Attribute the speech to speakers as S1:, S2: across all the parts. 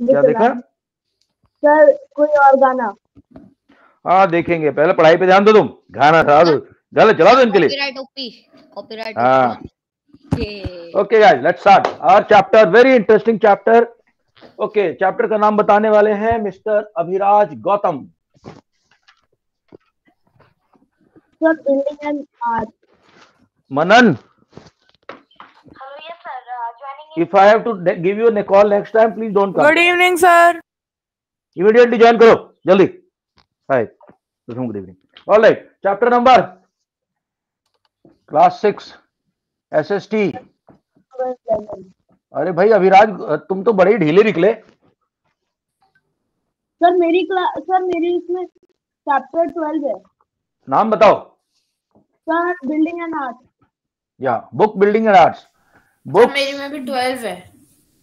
S1: क्या देखा
S2: सर? कोई और गाना।
S1: हाँ देखेंगे, पहले पढ़ाई पे ध्यान दो, तुम गाना चला दो, गलत चला दो इनके लिए।
S3: कॉपीराइट ओपी, कॉपीराइट
S1: हाँ
S3: OP.
S1: Okay guys, let's start our chapter, very interesting chapter. Okay, chapter का नाम बताने वाले हैं mister Abhiraj Gautam.
S2: Sir building and art.
S1: Manan, if I have to give you a call next time, please don't come.
S4: Good evening, sir.
S1: Immediately join करो, जल्दी। Hi, good evening. All right, chapter number class 6 SST। अरे भाई अभिराज, तुम तो बड़े ही ढीले निकले।
S2: Sir मेरी इसमें चैप्टर 12 है।
S1: नाम बताओ।
S2: Sir building and art.
S1: या book building and arts. Book
S4: मेरी में भी 12 है।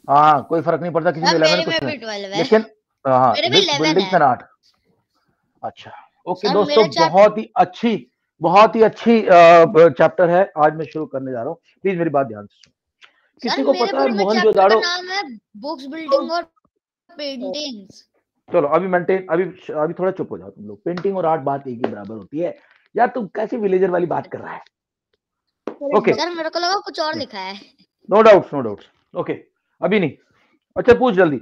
S1: हाँ कोई फर्क नहीं पड़ता, किसी में 11 कुछ नहीं, लेकिन हाँ बिल्डिंग एंड आर्ट। अच्छा ओके दोस्तों, बहुत ही अच्छी चैप्टर है। आज मैं शुरू करने जा रहा हूँ, प्लीज मेरी बात ध्यान से सुनो। किसी को पता है मोहनजोदाड़ो
S3: नाम है बुक्स बिल्डिंग और पेंटिंग्स।
S1: चलो अभी थोड़ा चुप हो जाओ तुम लोग। पेंटिंग और आर्ट बात एक ही बराबर होती है यार, तुम कैसे विलेजर वाली बात कर रहा है। ओके
S3: सर मेरे को लगा कुछ और लिखा है।
S1: No doubts. ओके अभी नहीं। अच्छा पूछ जल्दी।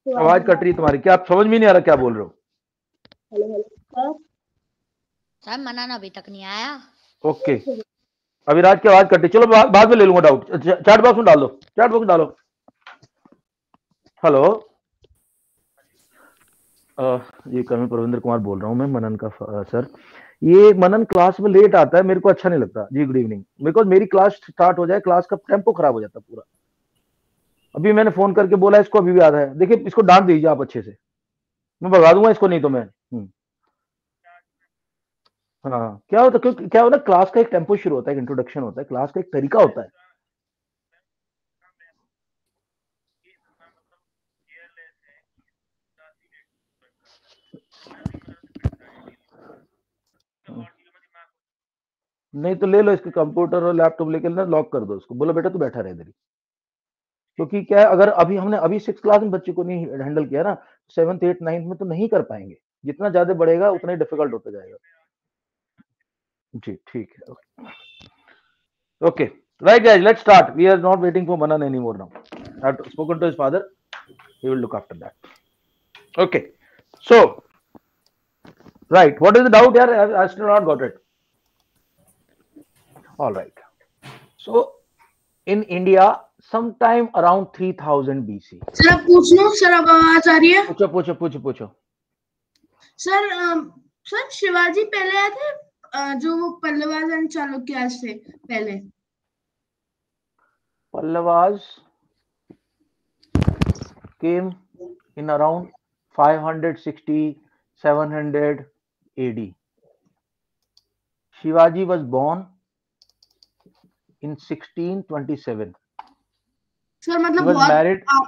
S1: आवाज कट रही है तुम्हारी, क्या आप समझ में नहीं आ रहा क्या बोल रहे हो?
S3: सर मनाना अभी तक नहीं आया।
S1: ओके अभिराज की आवाज कट रही, चलो बाद में ले लूंगा डाउट। चैट बॉक्स में डालो, चैट बॉक्स में डालो। हेलो ये कर्नल प्रविंदर कुमार बोल रहा हूँ मैं, मनन का सर। ये मनन क्लास में लेट आता है, मेरे को अच्छा नहीं लगता जी। गुड इवनिंग, बिकॉज मेरी क्लास स्टार्ट हो जाए, क्लास का टेम्पो खराब हो जाता पूरा। अभी मैंने फोन करके बोला, इसको अभी भी याद है। देखिए इसको डांट दीजिए आप अच्छे से, मैं भगा दूंगा इसको, नहीं तो मैं हाँ क्या होता है, क्या होता है, क्लास का एक टेम्पो शुरू होता है, एक इंट्रोडक्शन होता है, क्लास का एक तरीका होता है। नहीं तो ले लो इसके कंप्यूटर और लैपटॉप लेके ना, लॉक कर दो उसको, बोलो बेटा तू बैठा रहे इधर ही। क्योंकि क्या है, अगर हमने अभी 6 क्लास में बच्चे को नहीं हैंडल किया ना, 7th 8th 9th में तो नहीं कर पाएंगे। जितना ज्यादा बढ़ेगा उतना ही डिफिकल्ट होता जाएगा जी। ठीक है okay right guys, let's start. We are not waiting for Manan any more now. I have spoken to his father, he will look after that. Okay, so right, what is the doubt here? I still not got it. All right, so in India sometime around 3000 BC।
S5: Sir अब पूछ लो, sir अब आवाज आ रही है?
S1: पूछो।
S5: Sir Shivaji पहले आए थे जो वो पल्लवास एंड चालुक्यास थे पहले?
S1: Pallavas came in around 560-700 AD. Shivaji was born in 1627.
S5: Sir मतलब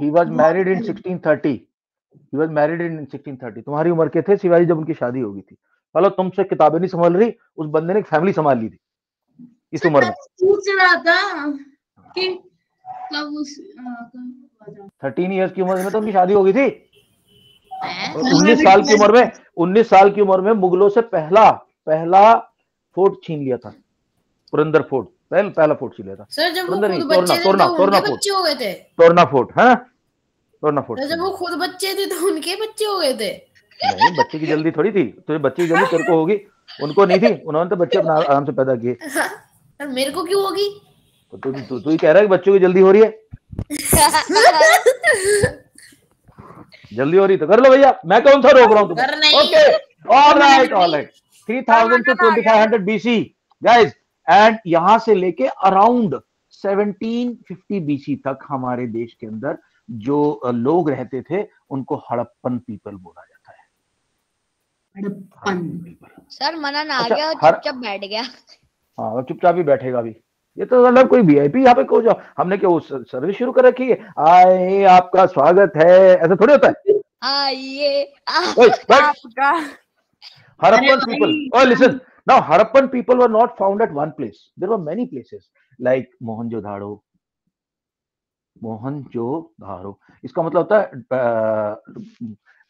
S1: he was married in 1630. He was married in 1630. तुम्हारी उम्र के थे शिवाजी जब उनकी शादी होगी थी। चलो तुमसे किताबें नहीं संभाल रही, उस बंदे ने एक फैमिली संभाल ली थी इस उम्र में।
S5: पूछ रहा था कि कब
S1: 13 इयर्स की उम्र में तो उनकी शादी हो गई थी। 19 साल की उम्र में मुगलों से पहला फोर्ट छीन लिया था, पुरंदर फोर्ट। पहला फोर्ट छीन लिया था।
S4: सर जब वो खुद बच्चे थे तो उनके बच्चे हो गए थे।
S1: तोरना फोर्ट है, तोरना फोर्ट।
S4: जब वो खुद बच्चे थे तो उनके बच्चे हो गए थे।
S1: नहीं, बच्चे की जल्दी थोड़ी थी, तुझे बच्चे की जल्दी तेरे को होगी, उनको नहीं थी। उन्होंने तो बच्चे अपना आराम से पैदा किए।
S4: सर मेरे को क्यों होगी?
S1: तो तू ही कह रहा है कि बच्चों की जल्दी हो रही है। जल्दी हो रही तो कर लो भैया, मैं कौन सा रोक रहा हूँ तुम्हें। Okay alright 3000 to 2500 BC guys, and यहां से लेके अराउंड 1750 BC तक हमारे देश के अंदर जो लोग रहते थे उनको हड़प्पन पीपल बोला जाता है।
S3: सर मनन आ गया और चुपचाप बैठ गया।
S1: हाँ चुपचाप ही बैठेगा अभी। ये तो मतलब कोई VIP यहाँ पे कोई, हमने क्या सर्विस शुरू कर रखी है, आइए आपका स्वागत है, ऐसा थोड़ी होता है।
S3: आइए
S1: आपका हड़प्पन पीपल। ओए listen, Now Harappan people were not found at one place. There were many places like Mohenjo-daro. इसका मतलब होता है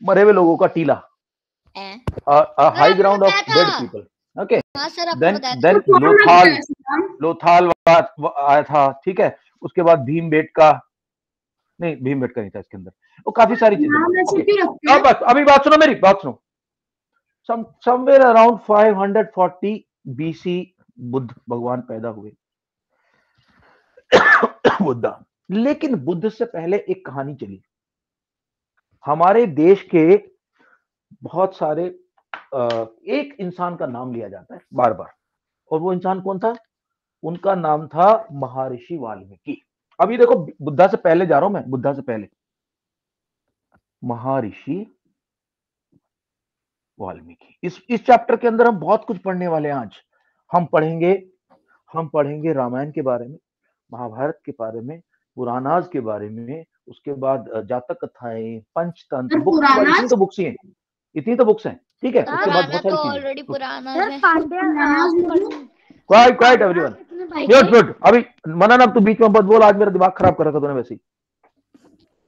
S1: मरे हुए लोगों का टीला, high ground of dead people. Okay,
S3: हाँ सर आपको बताया था.
S1: देन लोथाल आया था. ठीक है, उसके बाद भीमबेटका, नहीं भीमबेटका नहीं था इसके अंदर, वो काफी सारी चीजें. अब अभी बात सुनो, मेरी बात सुनो. समवेयर अराउंड 540 BC बुद्ध भगवान पैदा हुए. बुद्धा. लेकिन बुद्ध से पहले एक कहानी चली. हमारे देश के बहुत सारे एक इंसान का नाम लिया जाता है बार बार, और वो इंसान कौन था? उनका नाम था महर्षि वाल्मीकि. अभी देखो, बुद्धा से पहले जा रहा हूं मैं, बुद्धा से पहले महर्षि वाल्मीकि. इस चैप्टर के अंदर हम बहुत कुछ पढ़ने वाले हैं. आज हम पढ़ेंगे रामायण के बारे में, महाभारत के बारे में, पुराणास के बारे में, उसके बाद जातक कथाएं, पंचतंत्र, इतनी तो बुक्स हैं. ठीक है, उसके बाद बहुत सारी
S3: ऑलरेडी पुराना
S2: सर
S3: है.
S1: Quite everyone, mute. अभी मनन, अब तू बीच में मत बोल, आज मेरा दिमाग खराब कर रखा तूने वैसे ही.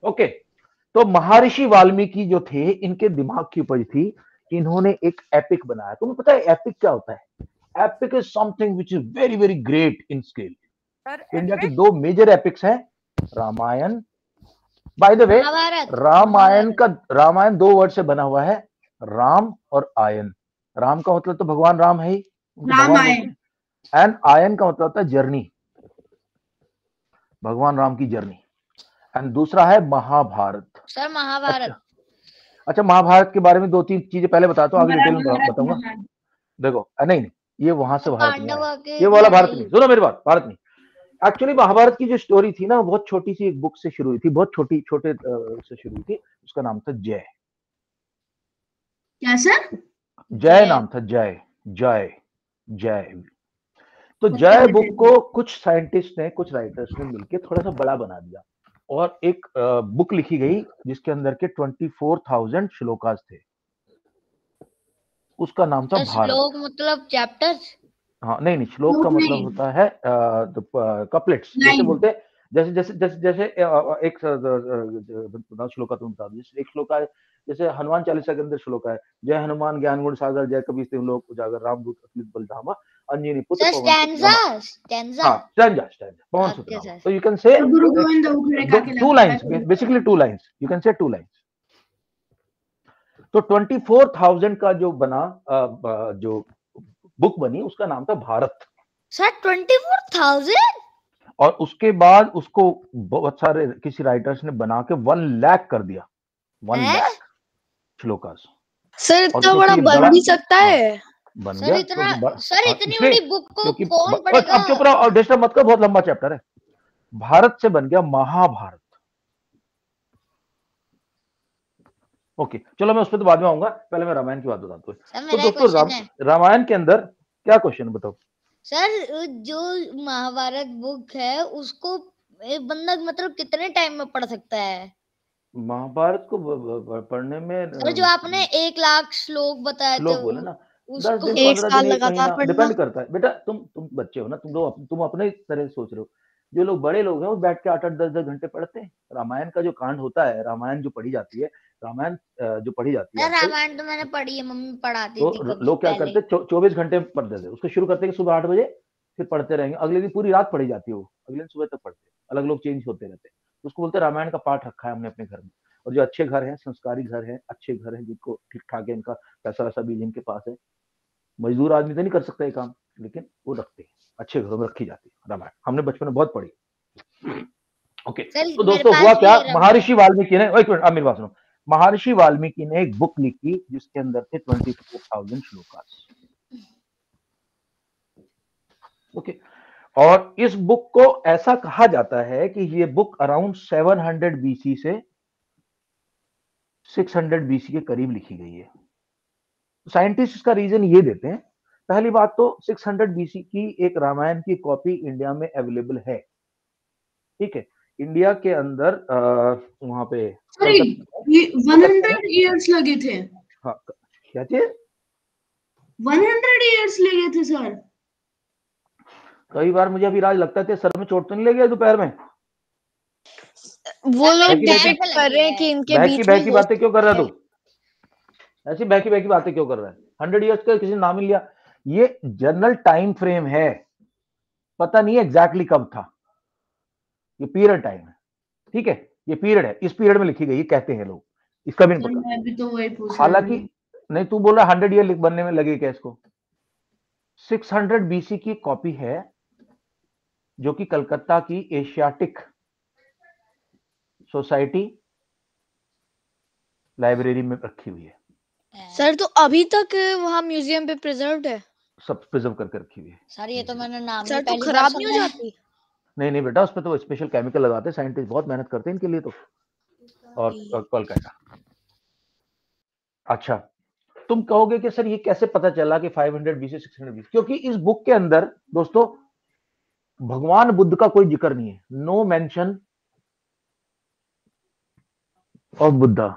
S1: ओके, तो महर्षि वाल्मीकि जो थे, इनके दिमाग की उपज थी, इन्होंने एक एपिक बनाया. तुम्हें पता है एपिक क्या होता है? Epic is something which is very very great in scale. India के दो मेजर एपिक्स हैं, Ramayana. By the way, Ramayana 2 word से बना हुआ है, राम और आयन. राम का मतलब तो भगवान राम है ही, एंड आयन का मतलब होता है जर्नी, भगवान राम की जर्नी. एंड दूसरा है महाभारत.
S3: सर महाभारत.
S1: अच्छा, महाभारत के बारे में 2-3 चीजें पहले बताता हूँ, आगे डिटेल में बताऊंगा. देखो, नहीं, ये वहां से भारत नहीं आया, ये वाला भारत नहीं. सुनो मेरी बात, भारत नहीं. एक्चुअली महाभारत की जो स्टोरी थी ना, बहुत छोटी सी एक बुक से शुरू हुई थी, बहुत छोटे से शुरू हुई थी. उसका नाम था जय.
S5: क्या सर?
S1: जय नाम था, जय. तो जय बुक को कुछ साइंटिस्ट ने, कुछ राइटर्स ने मिलकर थोड़ा सा बड़ा बना दिया, और एक बुक लिखी गई जिसके अंदर के 24,000 श्लोकास थे. उसका नाम था भारत.
S3: श्लोक मतलब चैप्टर्स?
S1: हाँ, नहीं, श्लोक का मतलब होता है कपलेट्स, जैसे बोलते हैं, जैसे एक श्लोक का तुम बता दो. एक श्लोक है, जैसे हनुमान चालीसा के अंदर श्लोक है, जय हनुमान ज्ञान गुण सागर, जय कबीर सिंह लोक उजागर, रामदूत अतुलित बलधामा, अंजनी पुत्र पवन सुत. So you can say 2 lines, basically 2 lines. You can say 2 lines. तो 24,000 का जो बना, जो बुक बनी, उसका नाम था भारत.
S3: सर 24,000?
S1: और उसके बाद उसको बहुत सारे किसी राइटर्स ने बना के 1 लाख कर दिया. 1 लाख श्लोकास.
S6: सर इतना बड़ा बन भी सकता है?
S1: बन गया.
S3: सर इतनी बड़ी बुक को कौन पढ़ेगा?
S1: अब चुप रहो और डिस्टर्ब मत करो, बहुत लंबा चैप्टर है. भारत से बन गया महाभारत. ओके, चलो मैं उस पर तो बाद में आऊंगा, पहले मैं रामायण की बात बताता हूँ. तो दोस्तों, रामायण के अंदर क्या क्वेश्चन बताओ
S3: सर? जो महाभारत बुक है उसको एक बंदा मतलब कितने टाइम में पढ़ सकता है?
S1: महाभारत को पढ़ने में
S3: सर जो आपने 1 लाख श्लोक बताए थे,
S1: बोले ना,
S3: 10
S1: दिन 15 दिन लगातार डिपेंड करता है. बेटा तुम बच्चे हो ना, तुम अपने तरह सोच रहे हो. जो लोग बड़े लोग हैं वो बैठ के 8-8 10-10 घंटे पढ़ते हैं. रामायण का जो कांड होता है, रामायण जो पढ़ी जाती है, रामायण
S3: तो मैंने पढ़ी है, मम्मी पढ़ाती थी.
S1: तो लोग क्या करते, 24 घंटे पढ़ते थे. उसको शुरू करते हैं सुबह 8 बजे, फिर पढ़ते रहेंगे, अगले दिन पूरी रात पढ़ी जाती है, वो अगले दिन सुबह तक पढ़ते हैं. अलग लोग चेंज होते रहते हैं. उसको बोलते हैं रामायण का पाठ रखा है हमने अपने घर में. और जो अच्छे घर हैं, संस्कारी घर हैं, अच्छे घर हैं, जिनको ठीक ठाक है, इनका पैसा वैसा भी जिनके पास है, मजदूर आदमी तो नहीं कर सकता ये काम, लेकिन वो रखते हैं, अच्छे घरों में रखी जाती है रामायण. हमने बचपन में बहुत पढ़ी. ओके, तो दोस्तों हुआ क्या, महर्षि वाल्मीकि ने, एक मिनट, अब मेरी बात सुनो. महर्षि वाल्मीकि ने एक बुक लिखी जिसके अंदर थे 24,000 श्लोकास. ओके, और इस बुक को ऐसा कहा जाता है कि ये बुक अराउंड 700 BC से 600 BC के करीब लिखी गई है. साइंटिस्ट इसका रीजन ये देते हैं, पहली बात तो 600 BC की एक रामायण की कॉपी इंडिया में अवेलेबल है. ठीक है, इंडिया के अंदर वहां पे
S5: 100 इयर्स लगे थे.
S1: हाँ, क्या चीज?
S5: 100 ईयर्स ले गए थे सर।
S1: कई बार मुझे अभी राज लगता है सर में चोट तो नहीं लगी है दोपहर में?
S6: वो लोग
S1: बहकी
S6: डिसाइड कर रहे हैं कि इनके बीच में
S1: बहकी बातें क्यों कर रहा है तू? ऐसी बहकी बातें क्यों कर रहा है? 100 ईयर्स का किसी ने नाम ही लिया? ये जनरल टाइम फ्रेम है, पता नहीं एग्जैक्टली कब था, ये पीरियड टाइम है, ठीक है, ये पीरियड है, इस पीरियड में लिखी गई, कहते हैं लोग, इसका भी नहीं पता।
S5: मैं भी तो वही पूछ रहा
S1: हालांकि नहीं, तू बोला 100 ईयर बनने में लगे क्या इसको? 600 बीसी की कॉपी है जो कि कलकत्ता की एशियाटिक सोसाइटी लाइब्रेरी में रखी हुई है।
S6: सर तो अभी तक वहाँ म्यूजियम पे प्रिजर्व्ड है?
S1: सब प्रिजर्व करके रखी हुई है
S3: सर ये तो मैंने नाम ही
S6: सर तो
S3: पहली बार
S6: खराब नहीं हो
S3: सुना है।
S6: जाती?
S1: नहीं बेटा, उसमें तो स्पेशल केमिकल लगाते हैं, साइंटिस्ट बहुत मेहनत करते हैं इनके लिए तो। और कोलकाता। अच्छा, तुम कहोगे कि सर ये कैसे पता चला कि 500 बीसी 600 बीसी? क्योंकि इस बुक के अंदर दोस्तों भगवान बुद्ध का कोई जिक्र नहीं है, no mention of Buddha,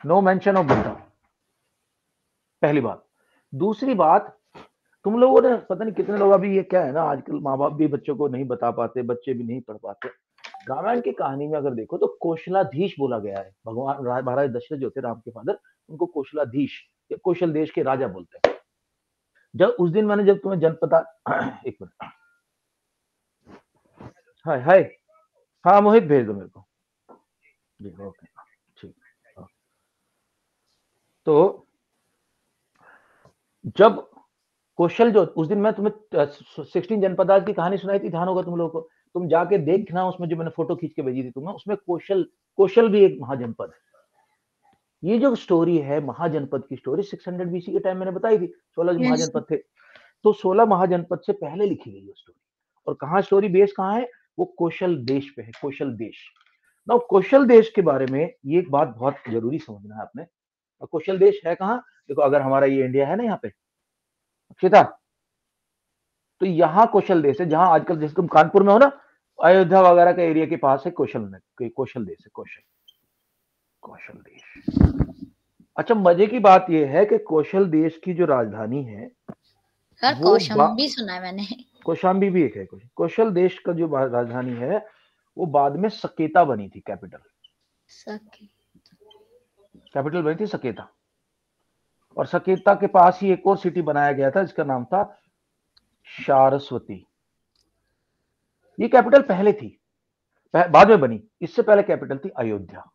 S1: no mention of Buddha, पहली बात। दूसरी बात, तुम लोगों ने पता नहीं कितने लोग, अभी ये क्या है ना, आजकल माँ बाप भी बच्चों को नहीं बता पाते, बच्चे भी नहीं पढ़ पाते। रामायण की कहानी में अगर देखो तो कौशलाधीश बोला गया है। भगवान महाराज दशरथ जो थे राम के फादर, उनको कौशलाधीश या कौशल देश के राजा बोलते हैं। जब उस दिन मैंने जब तुम्हें जनपदा एक मिनट, हाय हाय, हाँ मोहित भेज दो मेरे को जी, ओके ठीक। तो जब कौशल जो उस दिन मैं तुम्हें 16 जनपदा की कहानी सुनाई थी, ध्यान होगा तुम लोगों को, तुम जाके देखना, उसमें जो मैंने फोटो खींच के भेजी थी तुम्हें, उसमें कौशल भी एक महाजनपद है। ये जो स्टोरी है महाजनपद की स्टोरी 600 बीसी के टाइम मैंने बताई थी, 16 जो महाजनपद थे, तो 16 महाजनपद से पहले लिखी गई है स्टोरी। और कहाँ स्टोरी बेस कहाँ है? वो कौशल देश पे है, कौशल देश। ना कौशल देश के बारे में ये एक बात बहुत जरूरी समझना है आपने। और कौशल देश है कहाँ? देखो, अगर हमारा ये इंडिया है ना यहाँ पे अक्षिता, तो यहाँ कौशल देश है, जहां आजकल जैसे तुम कानपुर में हो ना, अयोध्या वगैरह का एरिया के पास है कौशल देश है, कौशल देश। अच्छा, मजे की बात यह है कि कौशल देश की जो राजधानी है,
S3: सर कौशाम्बी सुना है मैंने।
S1: कौशाम्बी भी एक है। कौशल देश का जो राजधानी है वो बाद में सकेता बनी थी, कैपिटल बनी थी सकेता। और सकेता के पास ही एक और सिटी बनाया गया था जिसका नाम था सारस्वती। ये कैपिटल पहले थी, बाद में बनी, इससे पहले कैपिटल थी अयोध्या।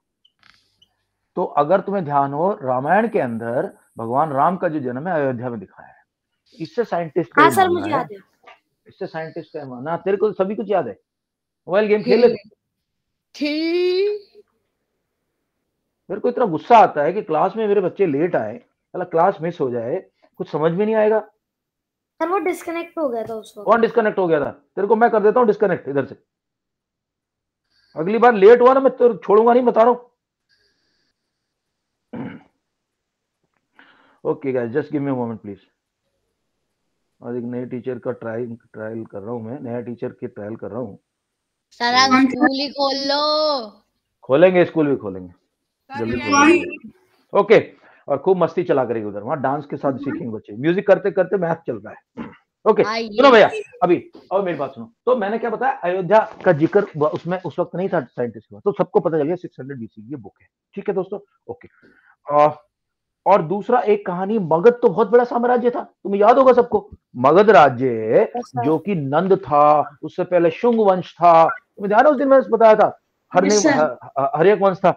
S1: तो अगर तुम्हें ध्यान हो, रामायण के अंदर भगवान राम का जो जन्म है अयोध्या में दिखाया है। इससे साइंटिस्ट का
S2: सर मुझे याद है,
S1: इससे साइंटिस्ट का मानना, तेरे को सभी कुछ याद है, मोबाइल गेम खेल लेते। मेरे को इतना गुस्सा आता है कि क्लास में मेरे बच्चे लेट आए, क्लास मिस हो जाए, कुछ समझ में नहीं आएगा।
S2: सर वो डिस्कनेक्ट हो गया था उस वक्त।
S1: कौन डिस्कनेक्ट हो गया था? तेरे को मैं कर देता हूँ डिस्कनेक्ट इधर से। अगली बार लेट हुआ ना, मैं तो छोड़ूंगा नहीं, बता रहा हूँ। Okay guys, just give me a moment please. और एक नए टीचर का ट्रायल कर रहा हूँ मैं, नया टीचर की ट्रायल कर रहा हूँ।
S3: सर आप स्कूल ही खोल लो।
S1: खोलेंगे, स्कूल भी खोलेंगे, जल्दी खोलेंगे। ओके, और खूब मस्ती चला करेंगे उधर, वहां डांस के साथ सीखेंगे बच्चे, म्यूजिक करते करते मैथ चल रहा है। ओके सुनो भैया, अभी और मेरी बात सुनो। तो मैंने क्या बताया, अयोध्या का जिक्र उसमें उस वक्त नहीं था साइंटिस्ट का, तो सबको पता चल गया 600 बीसी ये बुक है, ठीक है दोस्तों। ओके, और दूसरा एक कहानी, मगध तो बहुत बड़ा साम्राज्य था, तुम्हें याद होगा सबको, मगध राज्य जो कि नंद था, उससे पहले शुंग वंश था, तुम्हें ध्यान है उस दिन मैंने बताया था, हर्यक वंश था,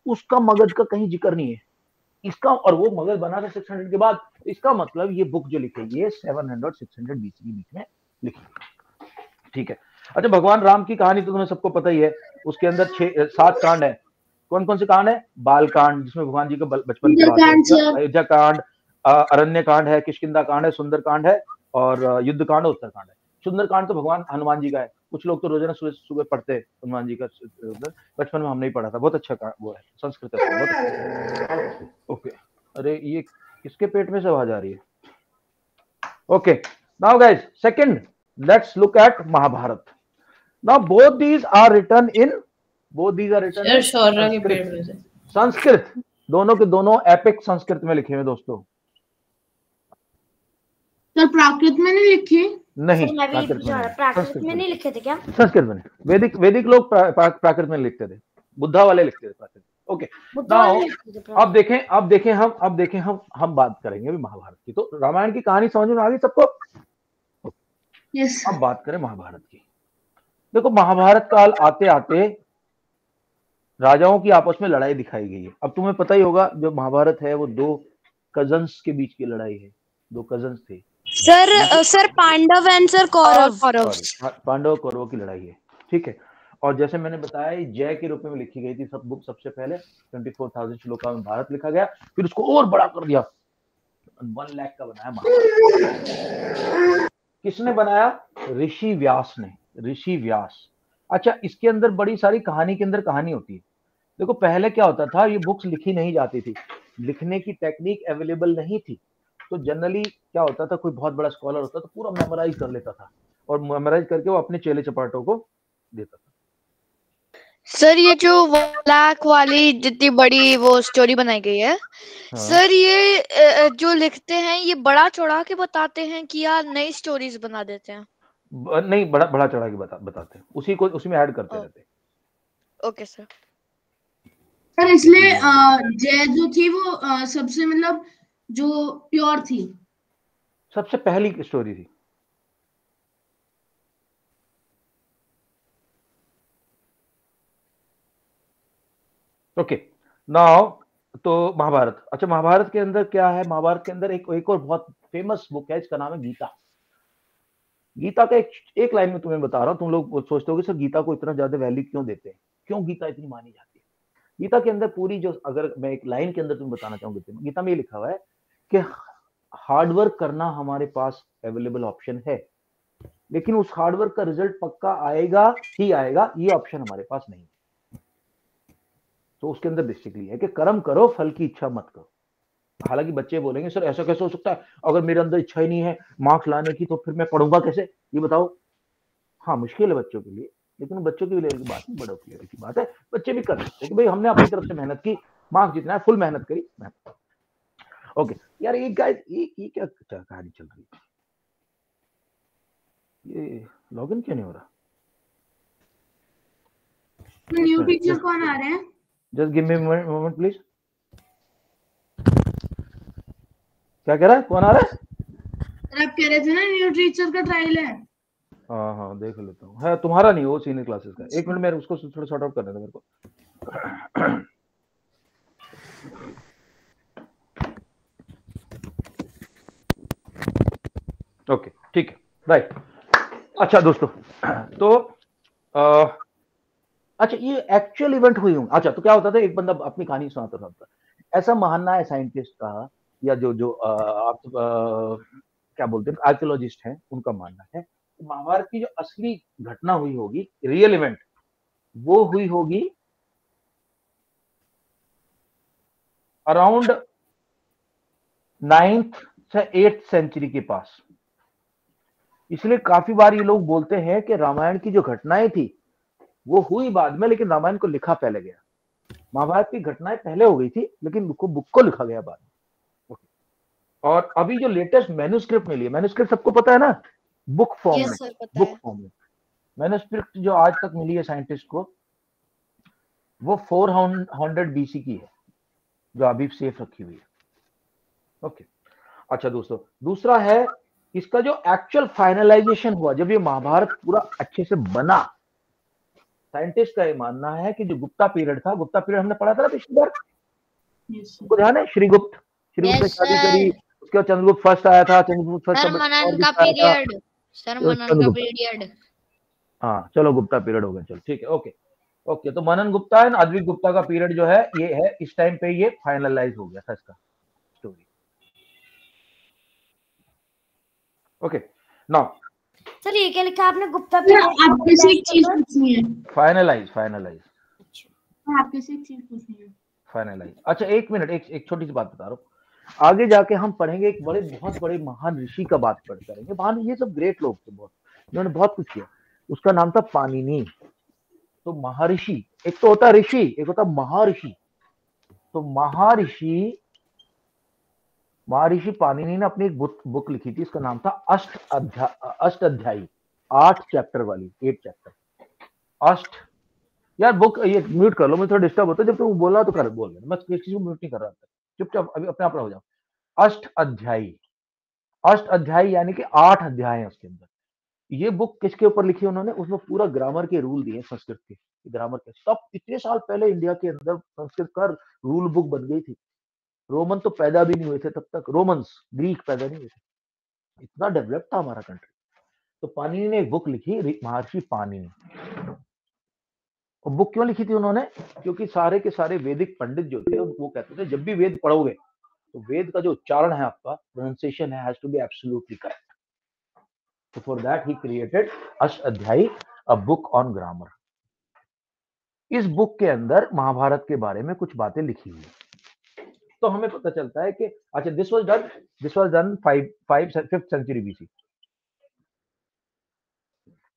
S1: उसका मगध का कहीं जिक्र नहीं है इसका। और वो मगध बना था 600 के बाद, इसका मतलब ये बुक जो लिखी है 700 और 600 बीसी के बीच में लिखी, ठीक है। अच्छा, भगवान राम की कहानी तो तुम्हें सबको पता ही है, उसके अंदर 7 कांड है। कौन कौन से कांड है? बाल कांड, जिसमें भगवान जी का बचपन की बात है, अयोध्या कांड, अरण्य कांड है, किष्किंधा कांड है, सुंदर कांड है, और युद्ध कांड, उत्तर कांड है। सुंदर कांड तो भगवान हनुमान जी का है, कुछ लोग तो रोजाना सुबह पढ़ते हैं हनुमान जी का, बचपन में हम नहीं पढ़ा था, बहुत अच्छा वो है, संस्कृत है बहुत अच्छा। ओके, अरे ये किसके पेट में से आवाज आ रही है? Okay, now guys, second let's look at Mahabharata. Now both these are written in Sanskrit, दोनों के दोनों एपिक संस्कृत में लिखे हुए दोस्तों,
S5: सर प्राकृत में नहीं लिखी?
S1: नहीं,
S7: सर मैं भी
S1: प्राकृत में नहीं,
S7: प्राकृत
S1: संस्कृत
S7: में नहीं लिखे थे क्या?
S1: संस्कृत में नहीं। वैदिक लोग प्राकृत में लिखते थे, बुद्धा वाले लिखते थे प्राकृत। ओके,
S7: बुद्धा वाले लिखते थे प्राकृत।
S1: अब देखें हम बात करेंगे अभी महाभारत की। तो रामायण की कहानी समझ में आ गई सबको?
S5: यस।
S1: अब बात करें महाभारत की। देखो, महाभारत काल आते आते राजाओं की आपस में लड़ाई दिखाई गई है। अब तुम्हें पता ही होगा, जो महाभारत है वो दो कजन्स के बीच की लड़ाई है। दो कजन्स थे
S6: sir Pandav and sir Kaurav.
S1: Pandav कौरवों की लड़ाई है, ठीक है। और जैसे मैंने बताया, जय के रूप में लिखी गई थी सब बुक। सबसे पहले 24,000 श्लोका में भारत लिखा गया, फिर उसको और बड़ा कर दिया, 1 लाख का बनाया महाभारत। किसने बनाया? ऋषि व्यास ने, ऋषि व्यास। अच्छा, इसके अंदर बड़ी सारी कहानी के अंदर कहानी होती है। देखो, पहले क्या होता था, ये बुक्स लिखी नहीं जाती थी, लिखने की टेक्निक अवेलेबल नहीं थी। तो जनरली क्या होता था, कोई बहुत बड़ा स्कॉलर होता था, पूरा मेमोराइज कर लेता था और मेमोराइज करके वो अपने चेले चपाटों को देता था।
S6: सर ये जो 1 लाख वाली जितनी बड़ी वो स्टोरी बनाई गई है, सर ये जो लिखते हैं ये बड़ा चढ़ा के बताते हैं कि यार नई स्टोरीज बना देते हैं?
S1: नहीं, बड़ा चढ़ा के बताते हैं, उसी में ऐड करते रहते हैं।
S6: Okay sir.
S5: सर इसलिए जय जो थी वो सबसे मतलब जो प्योर थी,
S1: सबसे पहली स्टोरी थी। ओके, नाउ तो महाभारत। अच्छा, महाभारत के अंदर क्या है? महाभारत के अंदर एक और बहुत फेमस बुक है, इसका नाम है गीता। गीता का एक लाइन में तुम्हें बता रहा हूं। तुम लोग सोचते हो कि सर गीता को इतना ज्यादा वैल्यू क्यों देते हैं, क्यों गीता इतनी मानी जाती है? गीता के अंदर पूरी जो, अगर मैं एक लाइन के अंदर तुम्हें बताना चाहूंगी, गीता में ये लिखा हुआ है कि हार्डवर्क करना हमारे पास अवेलेबल ऑप्शन है, लेकिन उस हार्डवर्क का रिजल्ट पक्का आएगा ही आएगा, ये ऑप्शन हमारे पास नहीं है। तो उसके अंदर बेसिकली है कि कर्म करो, फल की इच्छा मत करो। हालांकि बच्चे बोलेंगे सर ऐसा कैसे हो सकता है, अगर मेरे अंदर इच्छा ही नहीं है मार्क्स लाने की, तो फिर मैं पढ़ूंगा कैसे, ये बताओ। हाँ, मुश्किल है बच्चों के लिए, लेकिन बच्चों की बात नहीं, बड़ों की बात है। बच्चे भी कर सकते हैं कि भाई हमने अपनी तरफ से मेहनत की, मार्क्स जितना है फुल मेहनत करी। ओके यार, एक गाइस, ये क्या कहानी चल रही है? ये लॉगिन क्यों नहीं हो रहा?
S5: न्यू टीचर कौन आ रहे हैं?
S1: Just give me moment please. क्या कह रहा है, कौन आ रहा है?
S5: आप कह रहे थे ना न्यू टीचर का ट्रायल है।
S1: हाँ, देख लेता हूँ। है तुम्हारा नहीं, वो सीनियर क्लासेस का। एक मिनट, मेरे उसको थोड़ा सॉर्ट आउट करने दो मेरे को। ओके, ठीक है, राइट। अच्छा दोस्तों, तो अच्छा, ये एक्चुअल इवेंट हुई हूँ। अच्छा, तो क्या होता था, एक बंदा अपनी कहानी सुनाता था। ऐसा मानना है साइंटिस्ट का, या जो आप क्या बोलते हैं, आर्कियोलॉजिस्ट हैं, उनका मानना है महाभारत की जो असली घटना हुई होगी, रियल इवेंट, वो हुई होगी अराउंड 9th से 8th सेंचुरी के पास। इसलिए काफी बार ये लोग बोलते हैं कि रामायण की जो घटनाएं थी वो हुई बाद में, लेकिन रामायण को लिखा पहले गया। महाभारत की घटनाएं पहले हो गई थी, लेकिन बुक को लिखा गया बाद में। और अभी जो लेटेस्ट मैन्युस्क्रिप्ट मिली है, मैन्युस्क्रिप्ट सबको पता है ना, बुक फॉर्म में, बुक फॉर्म में मैन्युस्क्रिप्ट जो आज तक मिली है साइंटिस्ट को, वो 400 BC की है, जो अभी सेफ रखी हुई है। ओके, अच्छा दोस्तों, दूसरा है इसका जो एक्चुअल फाइनलाइजेशन हुआ, जब ये महाभारत पूरा अच्छे से बना। साइंटिस्ट का ये मानना है कि जो गुप्ता पीरियड था, गुप्ता पीरियड हमने पढ़ा था ना पिछली बार, को ध्यान है? श्रीगुप्त ने शादी करी, उसके बाद चंद्रगुप्त फर्स्ट आया था, चंद्रगुप्त फर्स्ट
S3: का पीरियड, सर मनन का पीरियड।
S1: हाँ, चलो गुप्ता पीरियड हो गया, चलो ठीक है। ओके, तो मनन गुप्ता एंड अद्विक गुप्ता का पीरियड जो है, ये है, इस टाइम पे ये फाइनलाइज हो गया था इसका स्टोरी। ओके, नाउ
S7: सर ये क्या लिखा आपने, गुप्ता पीरियड?
S5: आपके से एक चीज पूछनी है।
S1: फाइनलाइज
S5: आपके से एक चीज पूछनी है।
S1: फाइनलाइज। अच्छा, एक मिनट, एक छोटी सी बात बता रहा हूँ। आगे जाके हम पढ़ेंगे एक बहुत बड़े महान ऋषि का बात करेंगे। महान, ये सब ग्रेट लोग थे बहुत, जिन्होंने बहुत कुछ किया। उसका नाम था पाणिनि। तो महर्षि, एक तो होता ऋषि, एक होता महर्षि। तो महर्षि महर्षि पाणिनि ने अपनी एक बुक लिखी थी, इसका नाम था अष्टाध्यायी, 8 चैप्टर वाली, 8 चैप्टर। यार बुक, ये म्यूट कर लो, मुझे थोड़ा डिस्टर्ब होता है, जब तुम बोला तो कर बोल, मैं किसी को म्यूट नहीं कर रहा था, चुपचाप अभी अपने आप हो जाओ। अष्टाध्यायी यानी कि 8 अध्याय हैं उसके अंदर। ये बुक किसके ऊपर लिखी है उन्होंने? उसमें पूरा ग्रामर के रूल दिए संस्कृत के, ग्रामर के। तब इतने साल पहले इंडिया के अंदर संस्कृत का रूल बुक बन गई थी। रोमन तो पैदा भी नहीं हुए थे तब तक, रोमन्स, ग्रीक पैदा नहीं हुए थे, इतना डेवलप था हमारा कंट्री। तो पाणिनि ने एक बुक लिखी, महर्षि पाणिनि। और बुक क्यों लिखी थी उन्होंने? क्योंकि सारे के सारे वैदिक पंडित जो थे वो कहते थे जब भी वेद पढ़ोगे तो वेद का जो उच्चारण है, आपका प्रोनाउंसिएशन है, has to be absolutely correct. So for that he created Ashtadhyayi, a book on grammar. इस बुक के अंदर महाभारत के बारे में कुछ बातें लिखी हुई है। तो हमें पता चलता है कि अच्छा, this was done 5th century BC,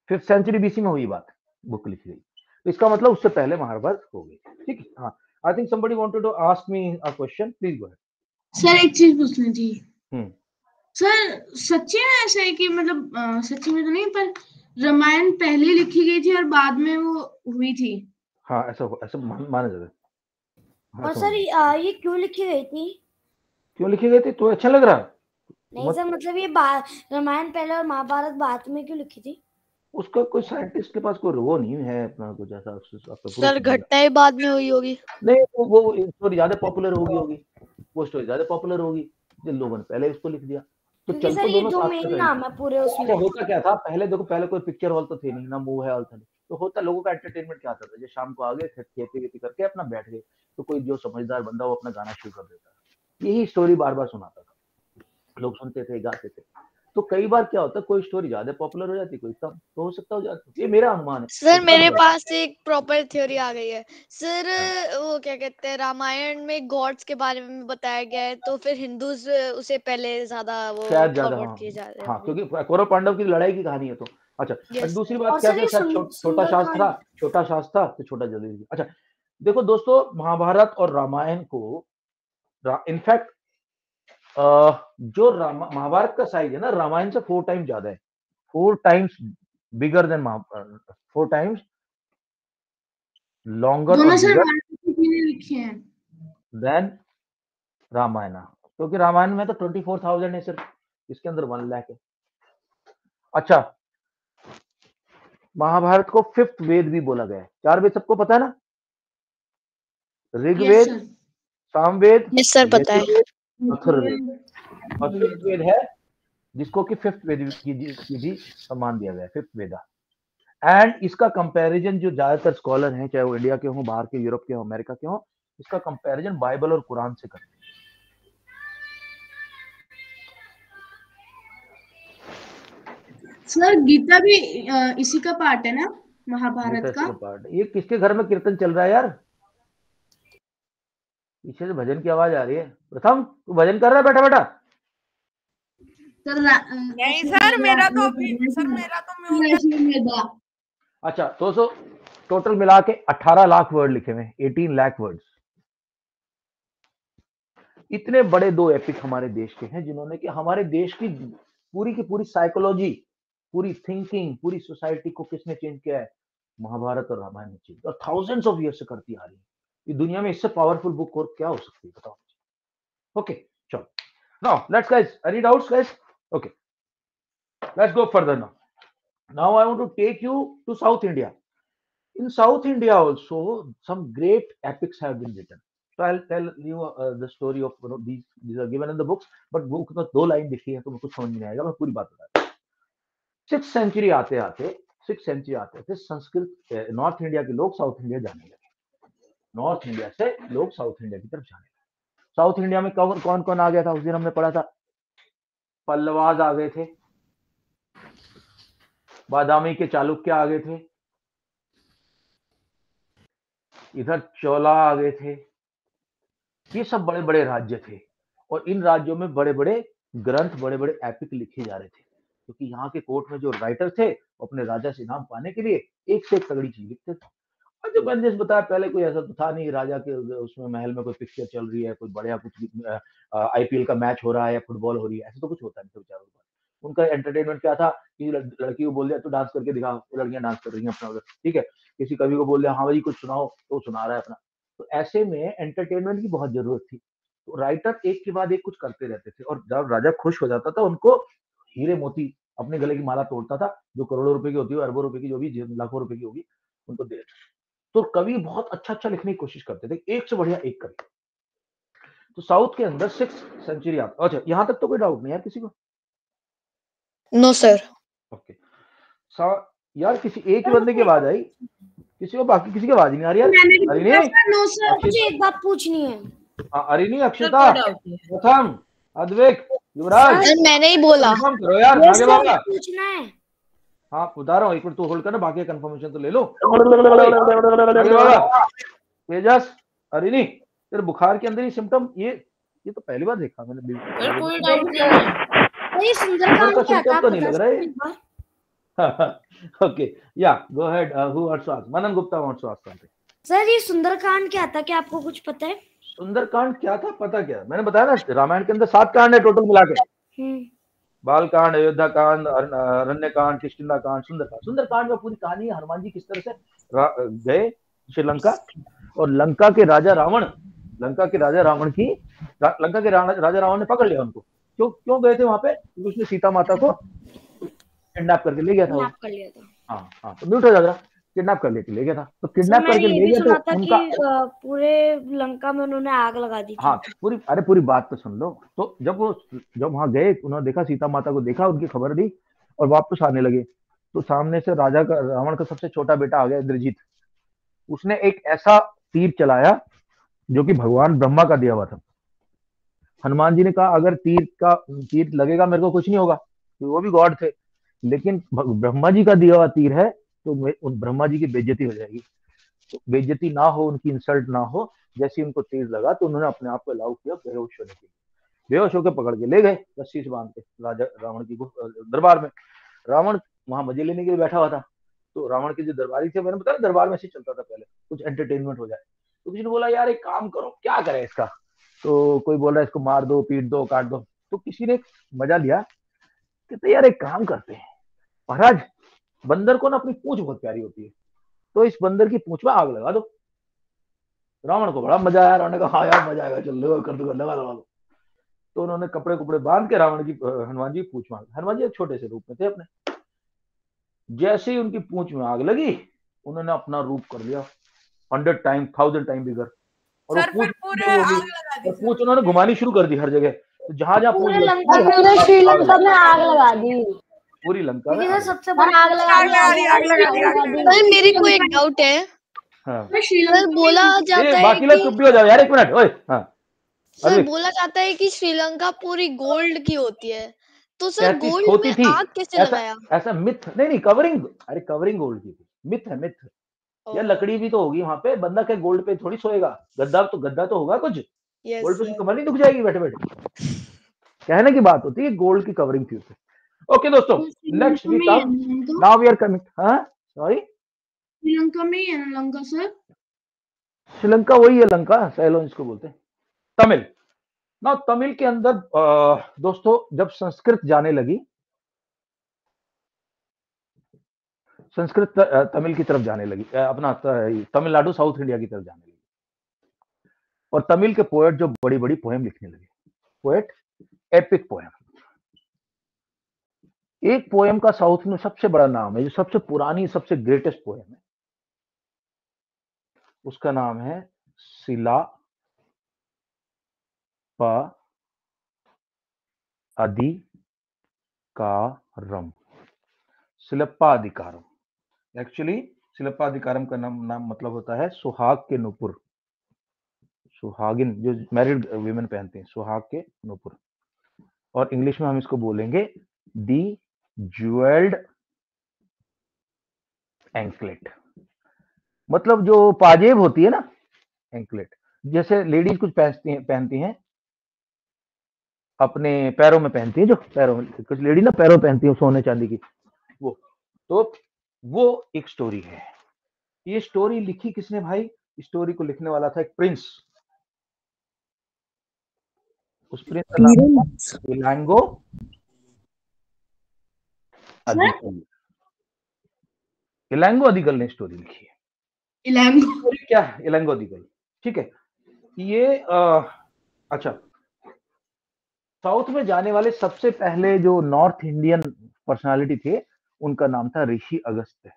S1: 5th century BC में हुई बात, बुक लिखी गई। तो इसका मतलब उससे पहले महाभारत हो गई, ठीक है। हाँ, I think somebody wanted to ask me a question, please go ahead.
S5: Sir एक चीज पूछनी थी। सर सच्ची में ऐसा है कि मतलब सच्ची में तो नहीं, पर रामायण पहले लिखी गई थी और बाद में वो हुई थी?
S1: हाँ, ऐसा माना जाता है। हाँ,
S7: और सर ये क्यों लिखी गई थी?
S1: क्यों लिखी गई थी? तो अच्छा लग रहा है?
S7: नहीं सर, मतलब ये रामायण पहले और महाभारत बाद में क्यों लिखी थी?
S1: उसका कोई साइंटिस्ट के पास कोई वो नहीं है अपना कुछ ऐसा।
S6: सर घटनाएं बाद में हुई होगी।
S1: नहीं, वो स्टोरी ज्यादा पॉपुलर होगी, वो स्टोरी ज्यादा पॉपुलर होगी, जिन लोगों ने पहले इसको लिख दिया। तो चल तो दोनों साथ में
S7: नाम है पूरे उसमें।
S1: होता क्या था पहले, देखो पहले कोई पिक्चर हॉल तो थे नहीं, ना मूवी हॉल था, तो होता लोगों का एंटरटेनमेंट क्या था, जो शाम को आ गए खेती करके अपना बैठ गए, तो कोई जो समझदार बंदा वो अपना गाना शुरू कर देता, यही स्टोरी बार बार सुनाता था, लोग सुनते थे, गाते थे। तो कई बार क्या होता है, कोई स्टोरी ज्यादा पॉपुलर हो जाती, कोई कम, तो हो सकता हो जाता, ये मेरा अनुमान है।
S6: सर मेरे पास एक प्रॉपर थ्योरी आ गई है सर। वो क्या कहते हैं, रामायण में गॉड्स के बारे में बताया गया है, तो फिर हिंदूज उसे पहले ज्यादा वो फॉरवर्ड किए जा रहे हैं।
S1: हाँ, क्योंकि कौरव पांडव की लड़ाई की कहानी है। तो अच्छा, दूसरी बात क्या है, छोटा शास्त्र था तो छोटा जल्दी। अच्छा देखो दोस्तों, महाभारत और रामायण को इनफैक्ट जो महाभारत का साइज है ना, रामायण से 4 टाइम्स ज्यादा है, 4 times bigger than 4 times longer than Ramayana, क्योंकि रामायण में तो 24,000 है सिर्फ, इसके अंदर 1 लाख है। अच्छा, महाभारत को 5th वेद भी बोला गया है। 4 वेद सबको पता है ना? ऋग्वेद, सामवेद,
S6: पता है,
S1: अथर्ववेद, और 5th वेद है जिसको कि 5th वेद की भी सम्मान दिया गया है, 5th वेदा। एंड इसका कंपैरिजन जो ज्यादातर स्कॉलर हैं, चाहे वो इंडिया के हों, बाहर के, यूरोप के हों, अमेरिका के हों, इसका कंपैरिजन बाइबल और कुरान से करते हैं।
S5: सर गीता भी इसी का पार्ट है ना, महाभारत का
S1: पार्ट। ये किसके घर में कीर्तन चल रहा है यार? पीछे से भजन की आवाज आ रही है। प्रथम, तू भजन कर रहा है बैठा बैठा?
S8: नहीं सर, मेरा तो
S1: अच्छा, तो टोटल मिला के 18 लाख वर्ड लिखे हुए, 18 लाख वर्ड्स। इतने बड़े 2 एपिक हमारे देश के हैं, जिन्होंने कि हमारे देश की पूरी साइकोलॉजी, पूरी थिंकिंग, पूरी सोसाइटी को किसने चेंज किया है? महाभारत और रामायण ने चेंज, और थाउजेंड्स ऑफ ईयर से करती आ रही है। ये दुनिया में इससे पावरफुल बुक और क्या हो सकती है, बताओ। ओके, चलो, now let's guys, any doubts guys? Okay, let's go further now. Now I want to take you to South India. In South India also some great epics have been written. So I'll tell you the story of these are given in the books, but book में 2 line लिखी है तो कुछ समझ नहीं आएगा, मैं पूरी बात बता रहा हूँ। 6th सेंचुरी आते आते संस्कृत नॉर्थ इंडिया के लोग साउथ इंडिया जाने लगे, नॉर्थ इंडिया से लोग साउथ इंडिया की तरफ जाने लगे। साउथ इंडिया में कौन कौन आ गया था? उस दिन हमने पढ़ा था, पल्लवाज आ गए थे, बादामी के चालुक्य आ गए थे, इधर चोला आ गए थे। ये सब बड़े बड़े राज्य थे, और इन राज्यों में बड़े बड़े ग्रंथ, बड़े बड़े एपिक लिखे जा रहे थे, क्योंकि यहाँ के कोर्ट में जो राइटर थे वो अपने राजा से इनाम पाने के लिए एक से एक तगड़ी चीज लिखते थे। जो मैंने जैसे बताया पहले कोई ऐसा तो था नहीं, राजा के उसमें महल में कोई पिक्चर चल रही है, कोई बढ़िया कुछ आईपीएल का मैच हो रहा है या फुटबॉल हो रही है, ऐसा तो कुछ होता नहीं था बेचारों को। उनका एंटरटेनमेंट क्या था कि लड़की को बोल दिया तो डांस करके दिखाओ, वो लड़कियां डांस कर रही हैं अपना उधर, ठीक है। किसी कवि को बोल दिया हाँ भाई कुछ सुनाओ, तो सुना रहा है अपना। तो ऐसे में एंटरटेनमेंट की बहुत जरूरत थी, तो राइटर एक के बाद एक कुछ करते रहते थे, और जब राजा खुश हो जाता था उनको हीरे मोती अपने गले की माला तोड़ता था, जो करोड़ों रुपए की होती है, अरबों रुपए की, जो भी लाखों रुपए की होगी, उनको दे देता। तो कवि बहुत अच्छा लिखने की कोशिश करते थे, एक से बढ़िया एक कवि। तो साउथ के अंदर 6th सेंचुरी आता। अच्छा, यहां तक तो कोई डाउट नहीं यार किसी को?
S6: No sir.
S1: ओके। यार किसी एक ही बंदे की आवाज आई, किसी को बाकी किसी की आवाज नहीं आ रही यार। अरे नहीं,
S7: मुझे एक बात पूछनी है।
S1: अरे नहीं, अक्षता, प्रथम, अद्वैत, युवराज,
S6: मैंने ही बोला।
S1: कंफर्म करो यार, आगे बाबा
S7: पूछना है।
S1: हाँ बता रहा हूँ, एक मिनट तू होल्ड करना, बाकी कंफर्मेशन तो ले लो। तेजस, अरे नहीं, तेरे बुखार के अंदर ही सिम्टम, ये तो पहली बार देखा मैंने।
S4: कोई डाउट नहीं है।
S7: ये सुंदरकांड क्या था,
S1: तो नहीं लग रहा है।
S7: एक बार?
S1: Okay, yeah go ahead, who wants to ask? Manan Gupta wants to ask something.
S7: Sir ये सुंदरकांड क्या था, क्या आपको कुछ पता है?
S1: सुंदरकांड क्या था पता क्या? मैंने बताया ना, रामायण के अंदर 7 कांड है टोटल मिला के। बाल कांड, अयोध्या कांड, अरण्य कांड, किष्किंधा कांड, सुंदरकांड। सुंदरकांड में पूरी कहानी है हनुमान जी किस तरह से गए श्रीलंका, और लंका के राजा रावण ने पकड़ लिया उनको। क्यों गए थे वहां पे? क्योंकि उसने सीता माता को किडनैप करके ले गया था। हाँ, तो म्यूट हो जाएगा। किडनैप कर लेके ले गया था, तो किडनैप करके ले गया तो उनका
S7: पूरे लंका में उन्होंने आग लगा दी थी।
S1: हाँ, पूरी बात तो सुन लो। तो जब वहां गए, उन्होंने देखा, सीता माता को देखा, उनकी खबर दी और वापस आने लगे, तो सामने से रावण का सबसे छोटा बेटा आ गया, इंद्रजीत। उसने एक ऐसा तीर चलाया जो कि भगवान ब्रह्मा का दिया हुआ था। हनुमान जी ने कहा अगर तीर लगेगा मेरे को कुछ नहीं होगा, तो वो भी गॉड थे, लेकिन ब्रह्मा जी का दिया हुआ तीर है, तो ब्रह्मा जी की बेइज्जती हो जाएगी। तो बेइज्जती ना हो, उनकी इंसल्ट ना हो, जैसे उनको तीर लगा तो उन्होंने अपने आप को अलाउ किया बेहोश होने के लिए। बेहोश होकर पकड़ के ले गए रस्सी से बांध के राजा रावण की दरबार में। रावण वहां मजे लेने के लिए बैठा हुआ था। तो रावण के जो दरबारी थे, मैंने बताया दरबार में ऐसे चलता था पहले, कुछ एंटरटेनमेंट हो जाए। तो किसी ने बोला यार एक काम करो, क्या करें इसका? तो कोई बोल रहा है इसको मार दो, पीट दो, काट दो। तो किसी ने मजा लिया, कहते यार एक काम करते हैं महाराज, बंदर को ना अपनी पूंछ बहुत प्यारी होती है, तो इस बंदर की पूंछ में आग लगा दो। रावण को बड़ा मजा आया, रावण ने कहा हाँ यार मजा आएगा, चल लो कर दो, लगा दो। तो उन्होंने कपड़े बांध के हनुमान जी पूंछ मांग। हनुमान जी छोटे से रूप में थे अपने। जैसे ही उनकी पूंछ में आग लगी, उन्होंने अपना रूप कर लिया 100 टाइम 1000 टाइम बिगर, और पूंछ उन्होंने घुमानी शुरू कर दी हर जगह। तो जहां
S2: पूरे श्रीलंका में आग लगा दी,
S1: पूरी लंका में
S2: सबसे बड़ा आग लगा दी।
S6: मेरे को एक डाउट है।
S1: हाँ।
S6: सर बोला जाता है
S1: बाकी लोग चुप भी हो जाओ यार, एक मिनट। ओए हाँ,
S6: सर बोला जाता है कि श्रीलंका पूरी गोल्ड की होती है, तो सर गोल्ड में आग कैसे लगाया?
S1: ऐसा मिथ नहीं, कवरिंग, अरे कवरिंग गोल्ड की थी, मिथ है मिथ। या लकड़ी भी तो होगी वहां पे, बंदा क्या गोल्ड पे थोड़ी सोएगा, गद्दा तो होगा कुछ। गोल्ड पे उसकी कमर नहीं दुख जाएगी बैठे बैठे। कहने की बात होती है गोल्ड की कवरिंग थी उसे। ओके दोस्तों, next we come, now we are coming. हाँ सॉरी,
S5: श्रीलंका में ही है ना लंका सर?
S1: श्रीलंका वही है लंका, सैलोन इसको बोलते हैं। तमिल ना, तमिल के अंदर दोस्तों जब संस्कृत जाने लगी, संस्कृत तमिल की तरफ जाने लगी, अपना तमिलनाडु साउथ इंडिया की तरफ जाने लगी, और तमिल के पोएट जो बड़ी बड़ी पोएम लिखने लगे, पोएट एपिक पोएम। एक पोएम का साउथ में सबसे बड़ा नाम है, जो सबसे पुरानी सबसे ग्रेटेस्ट पोएम है, उसका नाम है शिलप्पाधिकारम। शिलप्पाधिकारम एक्चुअली शिलप्पाधिकारम का नाम मतलब होता है सुहाग के नुपुर। सुहागिन जो मैरिड वीमेन पहनती हैं, सुहाग के नुपुर, और इंग्लिश में हम इसको बोलेंगे दी ज्वेल्ड एंकलेट। मतलब जो पाजेब होती है ना, एंकलेट, जैसे लेडीज कुछ पहनती हैं अपने पैरों में, पहनती हैं जो पैरों में, कुछ लेडी ना पैरों पहनती है सोने चांदी की, वो तो वो एक स्टोरी है। ये स्टोरी लिखी किसने भाई? स्टोरी को लिखने वाला था एक प्रिंस। उस प्रिंस का नाम था इलांगो अदिगल। इलांगो अदिगल ने स्टोरी लिखी है।
S5: इलांगो
S1: क्या है? इलांगो अदिगल, ठीक है। ये अच्छा, साउथ में जाने वाले सबसे पहले जो नॉर्थ इंडियन पर्सनालिटी थे उनका नाम था ऋषि अगस्त्य।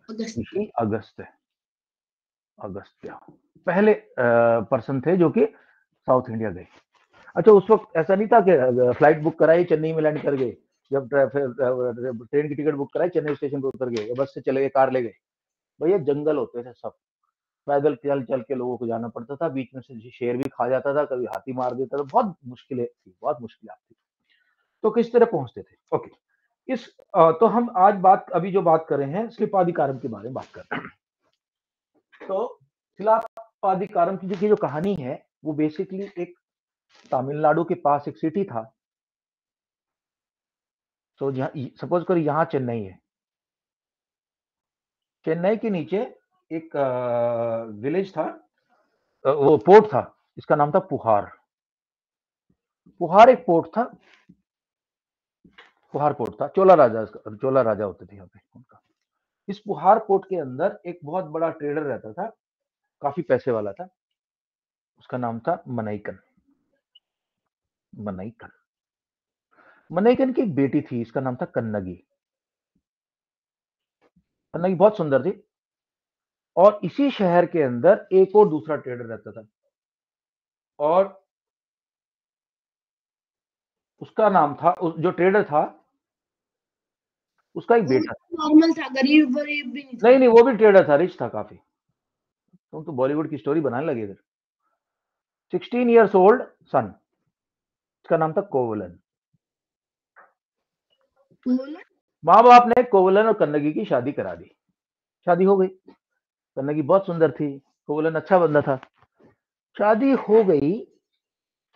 S1: ऋषि अगस्त्य पहले पर्सन थे जो कि साउथ इंडिया गए। अच्छा, उस वक्त ऐसा नहीं था कि फ्लाइट बुक कराई चेन्नई में लैंड कर गए, जब ट्रेन की टिकट बुक कराई चेन्नई स्टेशन पर उतर गए, बस से चले गए, कार ले गए। भैया जंगल होते थे सब, पैदल चल चल के लोगों को जाना पड़ता था, बीच में से शेर भी खा जाता था, कभी हाथी मार देता था, बहुत मुश्किलें थी, बहुत मुश्किल थी। तो किस तरह पहुंचते थे? ओके, तो हम आज अभी जो बात कर रहे हैं शिलापादिकारम के बारे में बात कर रहे हैं। तो शिलापादिकारम की जो कहानी है वो बेसिकली एक तमिलनाडु के पास एक सिटी था। तो सपोज करो यहाँ चेन्नई है, चेन्नई के नीचे एक विलेज था, वो पोर्ट था, इसका नाम था पुहार। पुहार एक पोर्ट था, पुहार पोर्ट था, चोला राजा होते थे यहाँ पे उनका। इस पुहार पोर्ट के अंदर एक बहुत बड़ा ट्रेडर रहता था, काफी पैसे वाला था, उसका नाम था मनईकन। मनईकन की एक बेटी थी, इसका नाम था कन्नगी। कन्नगी बहुत सुंदर थी। और इसी शहर के अंदर एक और दूसरा ट्रेडर रहता था, और उसका नाम था, जो ट्रेडर था उसका एक बेटा था।
S5: नॉर्मल था, गरीब वरीब भी नहीं था।
S1: नहीं, वो भी ट्रेडर था, रिच था काफी। तुम तो बॉलीवुड की स्टोरी बनाने लगे इधर। 16 years old सन, इसका नाम था कोवलन। माँ बाप ने कोवलन और कन्नगी की शादी करा दी, शादी हो गई। कन्नगी बहुत सुंदर थी, कोवलन अच्छा बंदा था, शादी हो गई,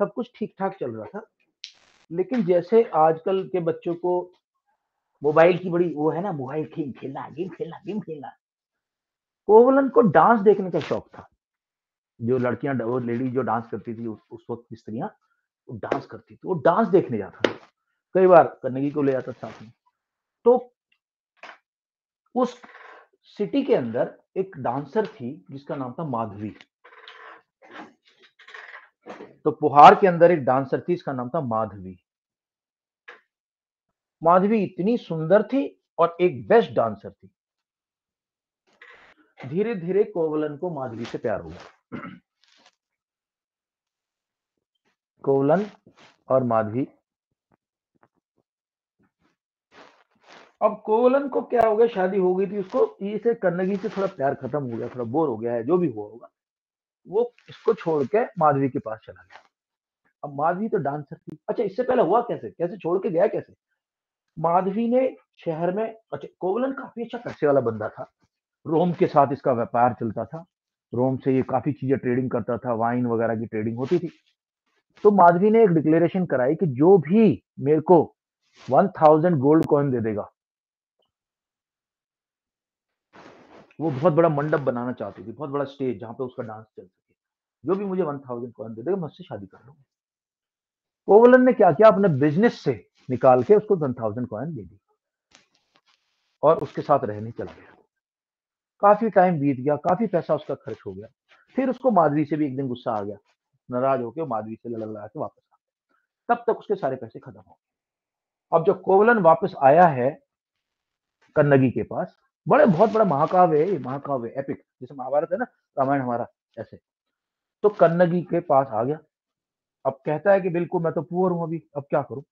S1: सब कुछ ठीक ठाक चल रहा था। लेकिन जैसे आजकल के बच्चों को मोबाइल की बड़ी वो है ना, मोबाइल गेम खेलना, कोवलन को डांस देखने का शौक था। जो लड़कियां, वो लेडी जो डांस करती थी उस वक्त की स्त्रियां, वो डांस करती थी, वो डांस देखने जाता था, कई बार कन्नगी को ले जाता साथ में। तो उस सिटी के अंदर एक डांसर थी जिसका नाम था माधवी। तो पुहार के अंदर एक डांसर थी, इसका नाम था माधवी। माधवी इतनी सुंदर थी और एक बेस्ट डांसर थी। धीरे धीरे कोवलन को माधवी से प्यार हुआ। कोवलन और माधवी, अब कोवलन को क्या हो गया, शादी हो गई थी उसको, इसे कन्नगी से थोड़ा प्यार खत्म हो गया, थोड़ा बोर हो गया है, जो भी हुआ होगा, वो इसको छोड़ के माधवी के पास चला गया। अब माधवी तो डांसर थी। अच्छा, इससे पहले हुआ कैसे छोड़ के गया कैसे? माधवी ने शहर में, अच्छा, कोवलन काफी अच्छा पैसे वाला बंदा था, रोम के साथ इसका व्यापार चलता था, रोम से ये काफी चीजें ट्रेडिंग करता था, वाइन वगैरह की ट्रेडिंग होती थी। तो माधवी ने एक डिक्लेरेशन कराई कि जो भी मेरे को 1000 गोल्ड कॉइन दे देगा, वो बहुत बड़ा मंडप बनाना चाहती थी, बहुत बड़ा स्टेज जहां पे उसका डांस चल सके, जो भी मुझे 1000 कॉइन दे देगा मैं उससे शादी कर लूंगा। कोवलन ने क्या किया, अपने बिजनेस से निकाल के उसको 1000 कॉइन दे दी और उसके साथ रहने चला गया। काफी टाइम बीत गया, काफी पैसा उसका खर्च हो गया। फिर उसको माधवी से भी एक दिन गुस्सा आ गया, नाराज होकर माधवी से लड़ा के वापस आ गया। तब तक उसके सारे पैसे खत्म हो गए। अब जब कोवलन वापस आया है कन्नगी के पास, बहुत बड़ा महाकाव्य है, महाकाव्य एपिक, जैसे महाभारत है ना, रामायण हमारा, ऐसे। तो कन्नगी के पास आ गया, अब कहता है कि बिल्कुल मैं तो पुअर हूं अभी, अब क्या करूं,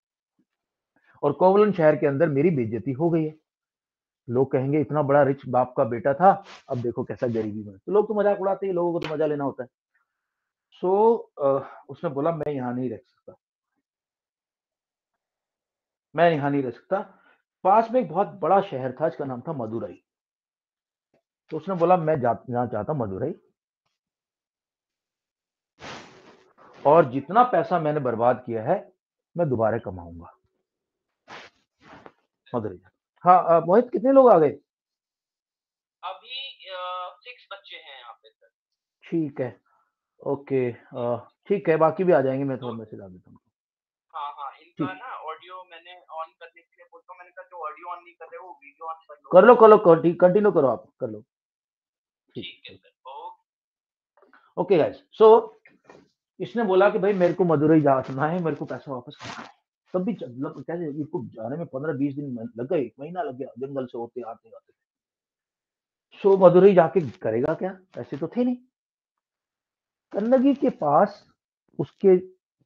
S1: और कोवलन शहर के अंदर मेरी बेइज्जती हो गई है, लोग कहेंगे इतना बड़ा रिच बाप का बेटा था, अब देखो कैसा गरीबी में। तो लोग तो मजाक उड़ाते हैं, लोगों को तो मजा लेना होता है। सो उसने बोला मैं यहाँ नहीं रह सकता, मैं यहाँ नहीं रह सकता। पास में एक बहुत बड़ा शहर था, इसका नाम था मदुरई। तो उसने बोला मैं जाना चाहता हूं मदुरई, और जितना पैसा मैंने बर्बाद किया है मैं दोबारा कमाऊंगा। मदुरई। हाँ मोहित, कितने लोग आ गए?
S9: बच्चे हैं यहाँ पे सर।
S1: ठीक है, ओके, ठीक है, बाकी भी आ जाएंगे, मैं थोड़ा मैसेज डाल देता हूँ।
S9: हाँ हाँ,
S1: ठीक।
S9: इनका ना ऑडियो मैंने ऑन करने के लिए बोलता हूँ, मैंने कहा जो ऑडियो ऑन नहीं कर रहे वो वीडियो ऑन कर लो।
S1: कर लो, कंटिन्यू करो, आप कर लो।
S9: ठीक है सर,
S1: ओके गाइस, सो इसने बोला कि भाई मेरे को मदुरई जाना है, मेरे को पैसा वापस करना है। तब भी कैसे इसको जाने में 15-20 दिन लग गए, 1 महीना लग गया, जंगल से होते आते आते। सो मदुरई जाके करेगा क्या, पैसे तो थे नहीं। कन्नगी के पास उसके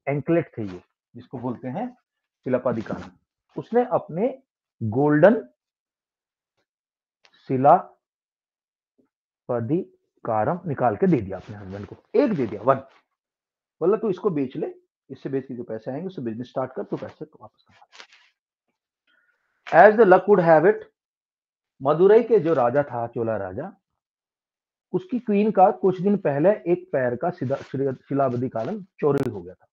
S1: एंकलेट थे, ये जिसको बोलते हैं शिलापादिकारम। उसने अपने गोल्डन शिलापादिकारम निकाल के दे दिया अपने हस्बैंड को, एक दे दिया, 1। बोला तू इसको बेच ले, इससे बेच के जो पैसे आएंगे उससे बिजनेस स्टार्ट कर, तो पैसे वापस कमा। As the luck would have it, Madurai के जो राजा था, चोला राजा, उसकी क्वीन का कुछ दिन पहले एक पैर का शिलाबद्दीकालम चोरी हो गया था।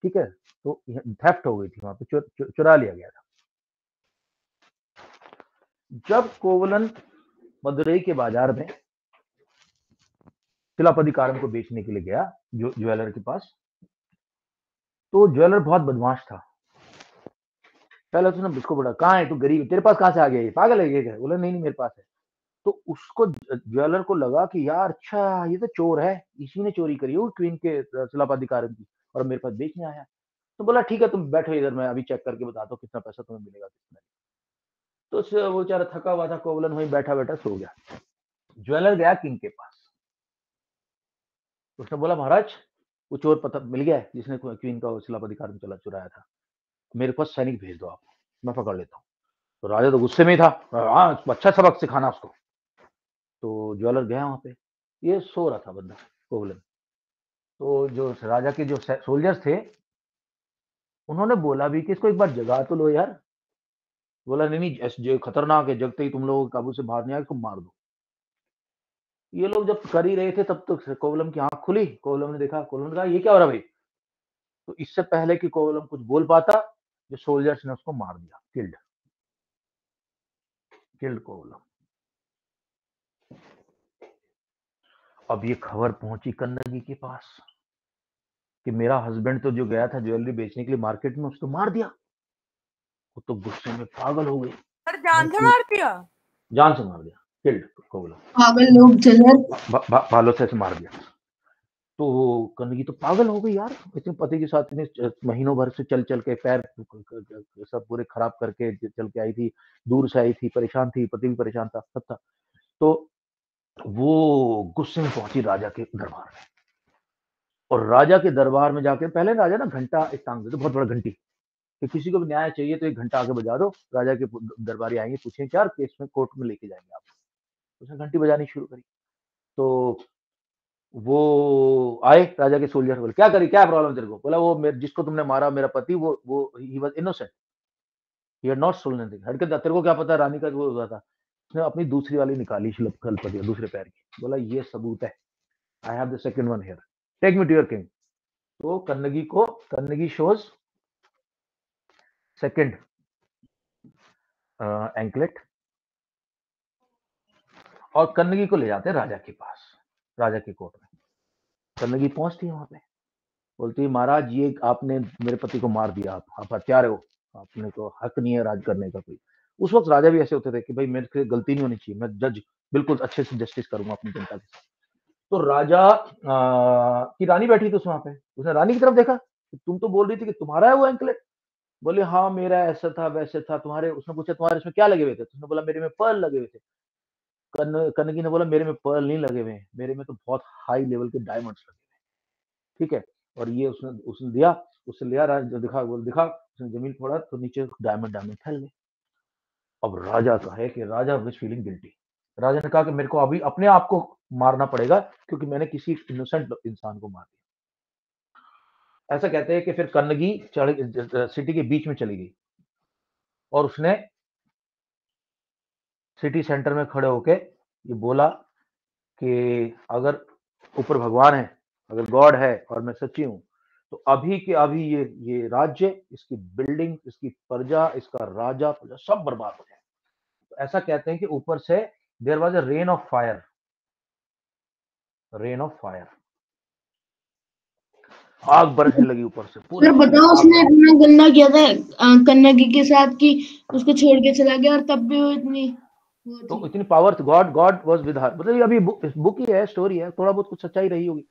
S1: ठीक है, तो थेफ्ट हो गई थी, वहां पे चुरा लिया गया था। जब कोवलन मदुरई के बाजार में शिलापदिकारम को बेचने के लिए गया ज्वेलर के पास, तो ज्वेलर बहुत बदमाश था। पहले उसने उसको बोला, कहाँ है तू, गरीब, तेरे पास कहाँ से आ गया, ये पागल है क्या? बोला नहीं मेरे पास है। तो उसको ज्वेलर को लगा कि यार अच्छा ये तो चोर है, इसी ने चोरी करी हो क्वीन के शिलापदिकारम की, और मेरे पास बेचने आया। तो बोला ठीक है तुम बैठो इधर, मैं अभी चेक करके बताता हूँ कितना पैसा तुम्हें मिलेगा कितना। तो वो बेचारा थका हुआ था, कोवलन वहीं बैठा बैठा सो गया। ज्वेलर गया किंग के पास, उसने बोला महाराज वो चोर पता मिल गया है जिसने क्वीन का शिलापदिकारम चुराया था, मेरे पास सैनिक भेज दो आप, मैं पकड़ लेता हूँ। तो राजा तो गुस्से में था, हाँ अच्छा सबक सिखाना उसको। तो ज्वेलर गया वहां पे, ये सो रहा था बंदा कोवलन। तो जो राजा के जो सोल्जर्स थे उन्होंने बोला भी कि इसको एक बार जगा तो लो यार। बोला नहीं नहीं, जो खतरनाक है, जगते ही तुम लोगों के काबू से बाहर नहीं आया, इसको मार दो। ये लोग जब कर ही रहे थे तब तो कोवलम की आंख खुली, कोवलम ने देखा, कोवलम ने कहा ये क्या हो रहा भाई। तो इससे पहले कि कोवलम कुछ बोल पाता, जो सोल्जर्स ने उसको मार दिया, किल्ड कोवलम। अब ये खबर पहुंची कन्नगी के पास कि मेरा हस्बैंड तो जो गया था ज्वेलरी बेचने के लिए मार्केट में, उसको मार दिया। वो तो गुस्से में पागल हो गई।
S8: सर जान से मार दिया?
S1: जान से मार दिया, किल्ड कोवलम,
S5: पागल लोग
S1: भालों से मार दिया। तो कन्नगी तो पागल हो गई यार, इतने पति के साथ इतने महीनों भर से चल चल के पैर सब पूरे खराब करके चल के आई थी, दूर से आई थी, परेशान थी, पति भी परेशान था, सब था। तो वो गुस्से में पहुंची राजा के दरबार में, और राजा के दरबार में जाके पहले राजा ना घंटा एक टांग देते, बहुत बड़ा घंटी, कि किसी को भी न्याय चाहिए तो एक घंटा आगे बजा दो, राजा के दरबारी आएंगे, पूछें क्या केस में कोर्ट में लेके जाएंगे आप। उसने घंटी बजानी शुरू करी। तो वो आए राजा के सोल्जर, बोले क्या करी, क्या प्रॉब्लम तेरे को। बोला वो जिसको तुमने मारा मेरा पति, वो he was innocent, he had not stolen anything. हट के तेरे को क्या पता रानी का वो हुआ था। उसने अपनी दूसरी वाली निकाली शिलापदिकारम, दूसरे पैर की, बोला ये सबूत है, I have the second one here, take me to your king. तो कन्नगी शोज सेकंड एंकलेट, और कन्नगी को ले जाते हैं राजा के पास, राजा के कोर्ट में। कन्नगी पहुंचती है वहां पे, बोलती है महाराज ये आपने मेरे पति को मार दिया, आप हत्यारे हो, आपने तो हक नहीं है राज करने का कोई। उस वक्त राजा भी ऐसे होते थे कि भाई मेरे से गलती नहीं होनी चाहिए, मैं जज बिल्कुल अच्छे से जस्टिस करूंगा अपनी जनता के साथ। तो राजा की रानी बैठी थी वहां पे, उसने रानी की तरफ देखा, तुम तो बोल रही थी कि तुम्हारा है वो एंकलेट। बोले हाँ मेरा, ऐसा था वैसे था, तुम्हारे, उसने पूछा तुम्हारे इसमें क्या लगे हुए थे, उसने बोला मेरे में पर्ल लगे हुए थे। कन्नगी ने बोला मेरे में पर्ल नहीं लगे हुए हैं, मेरे में तो बहुत हाई लेवल के डायमंड्स लगे हुए हैं। ठीक है, और ये उसने दिया, उससे लिया, राजा दिखा, बोल दिखा, उसने जमीन फोड़ा तो नीचे डायमंड फैल गए। अब राजा का है कि राजा वाज फीलिंग गिल्टी। राजा ने कहा कि मेरे को अभी अपने आप को मारना पड़ेगा क्योंकि मैंने किसी इनोसेंट इंसान को मार दिया। ऐसा कहते हैं कि फिर कन्नगी सिटी के बीच में चली गई, और उसने सिटी सेंटर में खड़े होके ये बोला कि अगर ऊपर भगवान है, अगर गॉड है और मैं सच्ची हूं, तो अभी के अभी ये राज्य, इसकी बिल्डिंग, इसकी प्रजा, इसका राजा प्रजा सब बर्बाद हो जाए। तो ऐसा कहते हैं कि ऊपर से there was a rain of fire, rain of fire, आग बरसने लगी ऊपर से पूरा।
S5: सर बताओ उसने इतना गंदा किया था कन्नगी के साथ कि उसको छोड़ के चला गया, और तब भी वो इतनी
S1: तो इतनी power, God was with her. मतलब ये अभी बुक ही है, स्टोरी है, थोड़ा बहुत कुछ सच्चाई रही होगी।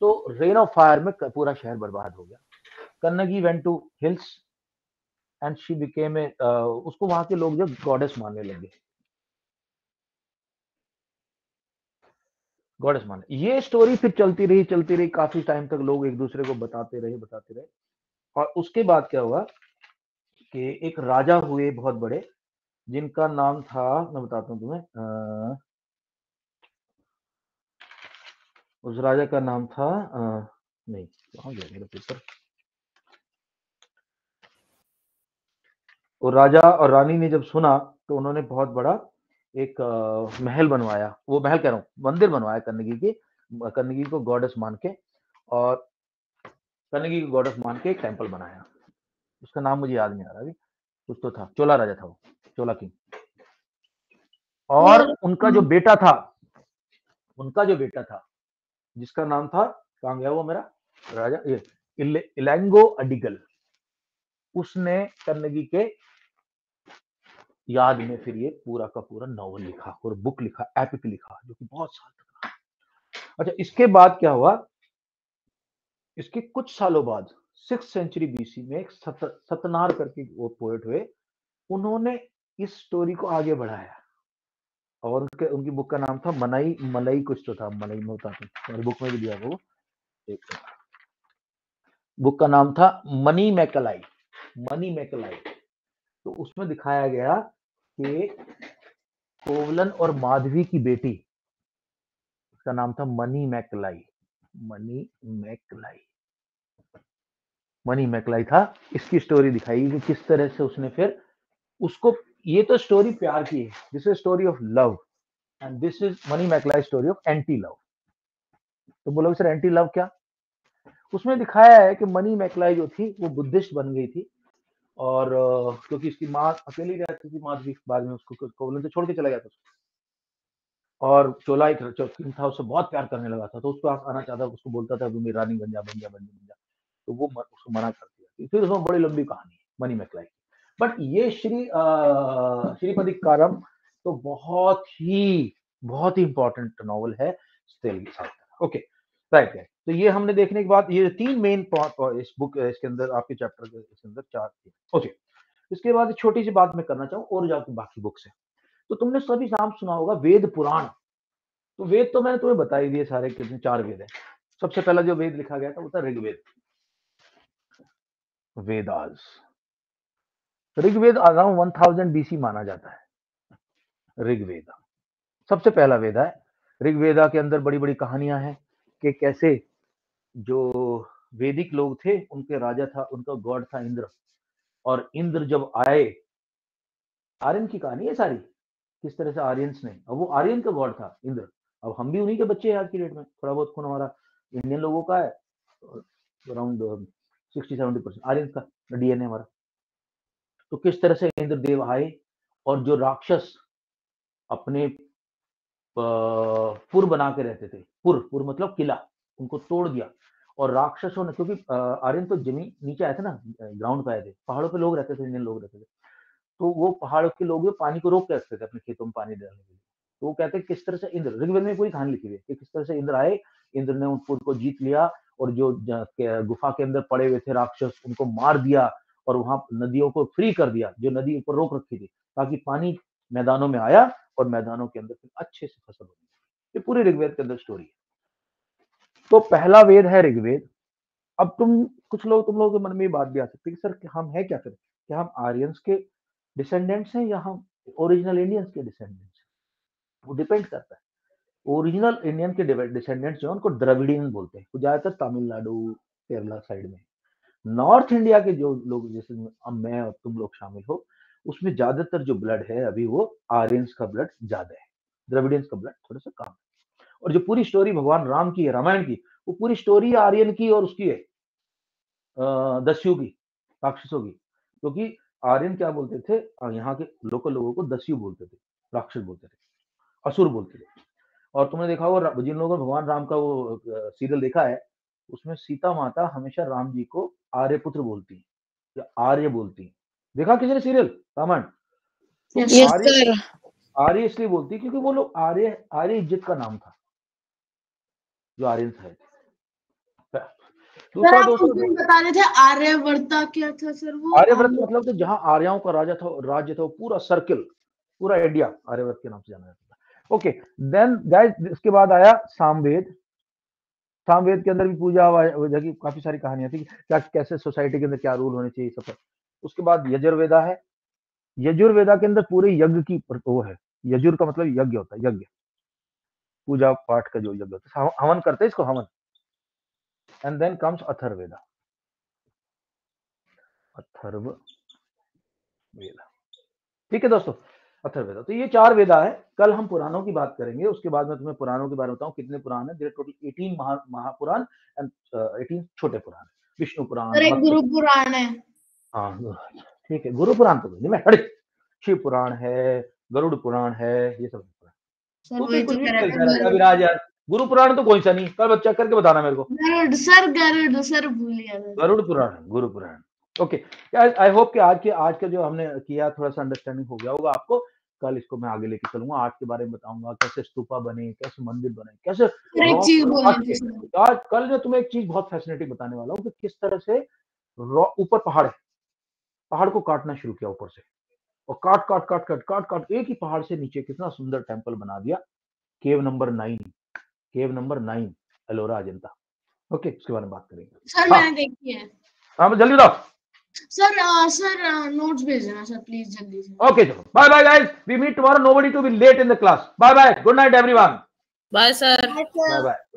S1: तो रेन ऑफ फायर में पूरा शहर बर्बाद हो गया। Kannagi went to hills and she became a, उसको वहां के लोग जो गॉडेस मानने लगे, गॉडेस मानने। ये स्टोरी फिर चलती रही काफी टाइम तक, लोग एक दूसरे को बताते रहे। और उसके बाद क्या हुआ कि एक राजा हुए बहुत बड़े, जिनका नाम था, मैं बताता हूँ तुम्हें, उस राजा का नाम था, नहीं कहाँ गया मेरा पेपर। वो राजा और रानी ने जब सुना तो उन्होंने बहुत बड़ा एक महल बनवाया। वो महल कह रहा हूँ, मंदिर बनवाया कन्नगी को गॉडेस मान के, और कन्नगी को गॉडेस मान के एक टेंपल बनाया। उसका नाम मुझे याद नहीं आ रहा अभी, कुछ तो था, चोला राजा था वो, चोला किंग। और उनका जो बेटा था जिसका नाम था, कहाँ गया वो मेरा राजा, ये इलैंगो अडिगल, उसने कन्नगी के याद में फिर ये पूरा का पूरा नॉवल लिखा और बुक लिखा, एपिक लिखा, जो कि बहुत साल तक रहा। अच्छा, इसके बाद क्या हुआ, इसके कुछ सालों बाद 6th सेंचुरी बीसी में एक सतनार करके वो पोएट हुए, उन्होंने इस स्टोरी को आगे बढ़ाया, और उनकी बुक का नाम था मलई कुछ तो था, मलई में होता था, बुक में भी दिया वो, एक बुक का नाम था मनी मैकलाई। तो उसमें दिखाया गया कि कोवलन और माधवी की बेटी, उसका नाम था मनी मैकलाई था। इसकी स्टोरी दिखाई कि किस तरह से उसने फिर उसको, ये तो स्टोरी प्यार की है, this is story of love, and this is Manimekalai story of anti love. तो बोलोगे सर एंटी लव क्या? उसमें दिखाया है कि मनी मैकलाई जो थी वो बुद्धिस्ट बन गई थी, और क्योंकि इसकी माँ अकेली रहती थी, माधवी बाद में उसको कोवलन से छोड़ के चला गया था, और चोला एक किंग था, उससे बहुत प्यार करने लगा था, तो उसको आना चाहता, उसको बोलता था मेरी रानी बन जा, तो वो उसको मना कर दिया। फिर उसमें बड़ी लंबी कहानी है मनी मैकलाई। बट ये श्रीपति कारम तो बहुत ही इंपॉर्टेंट नॉवल है तेलुगु साहित्य। Okay, right. तो ये हमने देखने के बाद ये 3 मेन इस बुक, इसके अंदर आपके चैप्टर के इसके अंदर 4 थे। ओके, इसके बाद एक छोटी सी बात मैं करना चाहूँ और जाके बाकी बुक से। तो तुमने सभी नाम सुना होगा वेद पुराण। तो वेद तो मैंने तुम्हें बता ही दिए सारे, कितने 4 वेद है। सबसे पहला जो वेद लिखा गया था वो था ऋग्वेद, वेदास। ऋग्वेद अराउंड 1000 बीसी माना जाता है। ऋग्वेद सबसे पहला वेद है। ऋग्वेदा के अंदर बड़ी बड़ी कहानियां हैं कि कैसे जो वैदिक लोग थे, उनके राजा था, उनका गॉड था इंद्र, और इंद्र जब आए, आर्यन की कहानी है सारी, किस तरह से आर्यंस ने, अब वो आर्यन का गॉड था इंद्र, अब हम भी उन्हीं के बच्चे हैं आज की डेट में, थोड़ा बहुत खून हमारा इंडियन लोगों का है, अराउंड 60-70% आर्यन का डीएनए हमारा। तो किस तरह से इंद्रदेव आए, और जो राक्षस अपने पुर बना के रहते थे, पुर मतलब किला, उनको तोड़ दिया, और राक्षसों ने, क्योंकि आर्यन तो जमीन नीचे आए थे ना, ग्राउंड पे आए थे, पहाड़ों पे लोग रहते थे, इंडियन लोग रहते थे, तो वो पहाड़ के लोग पानी को रोक के रखते थे अपने खेतों में पानी डालने के लिए। तो वो कहते हैं किस तरह से इंद्र, ऋग्वेद में पूरी कहानी लिखी हुई है कि किस तरह से इंद्र आए, इंद्र ने उन पुर को जीत लिया, और जो गुफा के अंदर पड़े हुए थे राक्षस, उनको मार दिया, और वहां नदियों को फ्री कर दिया, जो नदी ऊपर रोक रखी थी, ताकि पानी मैदानों में आया, और मैदानों के अंदर अच्छे से फसल होगी। ये पूरी ऋग्वेद के अंदर स्टोरी है। तो पहला वेद है ऋग्वेद। अब तुम लोगों के मन में ये बात भी आ सकती है कि सर हम है क्या, फिर क्या हम आर्यंस के डिसेंडेंट्स हैं या हम ओरिजिनल इंडियंस के डिसेंडेंट्स हैं? वो डिपेंड करता है। ओरिजिनल इंडियन के डिसेंडेंट्स जो उनको द्रविडियन बोलते हैं, ज्यादातर तमिलनाडु केरला साइड में। नॉर्थ इंडिया के जो लोग, जैसे मैं और तुम लोग शामिल हो, उसमें ज्यादातर जो ब्लड है अभी वो आर्यंस का ब्लड ज्यादा है, द्रविडियंस का ब्लड थोड़ा सा कम है। और जो पूरी स्टोरी भगवान राम की है, रामायण की, वो पूरी स्टोरी आर्यन की और उसकी है, दस्यु की, राक्षसों की। क्योंकि आर्यन क्या बोलते थे, यहाँ के लोकल लोगों को दस्यु बोलते थे, राक्षस बोलते थे, असुर बोलते थे। और तुमने देखा होगा जिन लोगों ने भगवान राम का वो सीरियल देखा है, उसमें सीता माता हमेशा राम जी को आर्यपुत्र बोलती है या आर्य बोलती है। देखा किसी ने सीरियल रामायण? तो आर्य इसलिए बोलती है क्योंकि वो लोग आर्य इज्जत का नाम था, जो आर्यन है। दूसरा दोस्तों
S5: बता रहे थे आर्यवर्ता क्या था सर? वो
S1: आर्यव्रत मतलब तो जहां आर्यों का राज्य था वो पूरा सर्किल, पूरा इंडिया आर्यव्रत के नाम से जाना जाता था। ओके, देन गाइस इसके बाद आया सामवेद। सामवेद के अंदर भी पूजा वजह की काफी सारी कहानियां थी, क्या कैसे सोसाइटी के अंदर क्या रूल होने चाहिए सब। उसके बाद यजुर्वेदा है। यजुर्वेदा के अंदर पूरे यज्ञ की वो है। यजुर का मतलब यज्ञ होता है, यज्ञ पूजा पाठ का जो यज्ञ होता है, हवन करते हैं इसको, हवन। And then comes Atharvaveda. Atharvaveda, ठीक है दोस्तों, अथर्ववेदा। तो ये 4 वेदा है। कल हम पुराणों की बात करेंगे, उसके बाद मैं तुम्हें पुराणों के बारे में बताऊं कितने पुराण है। टोटल 18 महापुराण एंड 18 छोटे पुराण। विष्णु पुराण,
S5: एक गुरु पुराण है।
S1: हाँ ठीक है, गुरु पुराण तो नहीं, मैं हट। शिव पुराण है, गरुड़ पुराण है, ये सब अविराज यार। गुरु पुराण तो कोई सा नहीं, कल चेक करके बताना मेरे को।
S5: गरुड़ सर भूल गया।
S1: गरुड़ पुराण, गुरु पुराण। ओके, आई होप कि आज का जो हमने किया थोड़ा सा अंडरस्टैंडिंग हो गया होगा आपको। कल इसको मैं आगे लेके चलूंगा, आर्ट के बारे में बताऊंगा, कैसे स्तूपा बने, कैसे मंदिर बने, कैसे आज कल मैं तुम्हें एक चीज बहुत फैसिनेटिंग बताने वाला हूँ कि किस तरह से ऊपर पहाड़ है, पहाड़ को काटना शुरू किया ऊपर से, और काट एक ही पहाड़ से नीचे कितना सुंदर टेम्पल बना दिया। केव नंबर 9 एलोरा अजंता। ओके, इसके बारे में बात करेंगे।
S5: सर मैंने देखी है।
S1: हाँ जल्दी बताओ
S5: सर नोट्स भेज देना सर प्लीज जल्दी से।
S1: ओके चलो, bye bye guys, we meet tomorrow, nobody to be late in the class. Bye bye, good night everyone.
S4: Bye sir.
S1: Bye bye.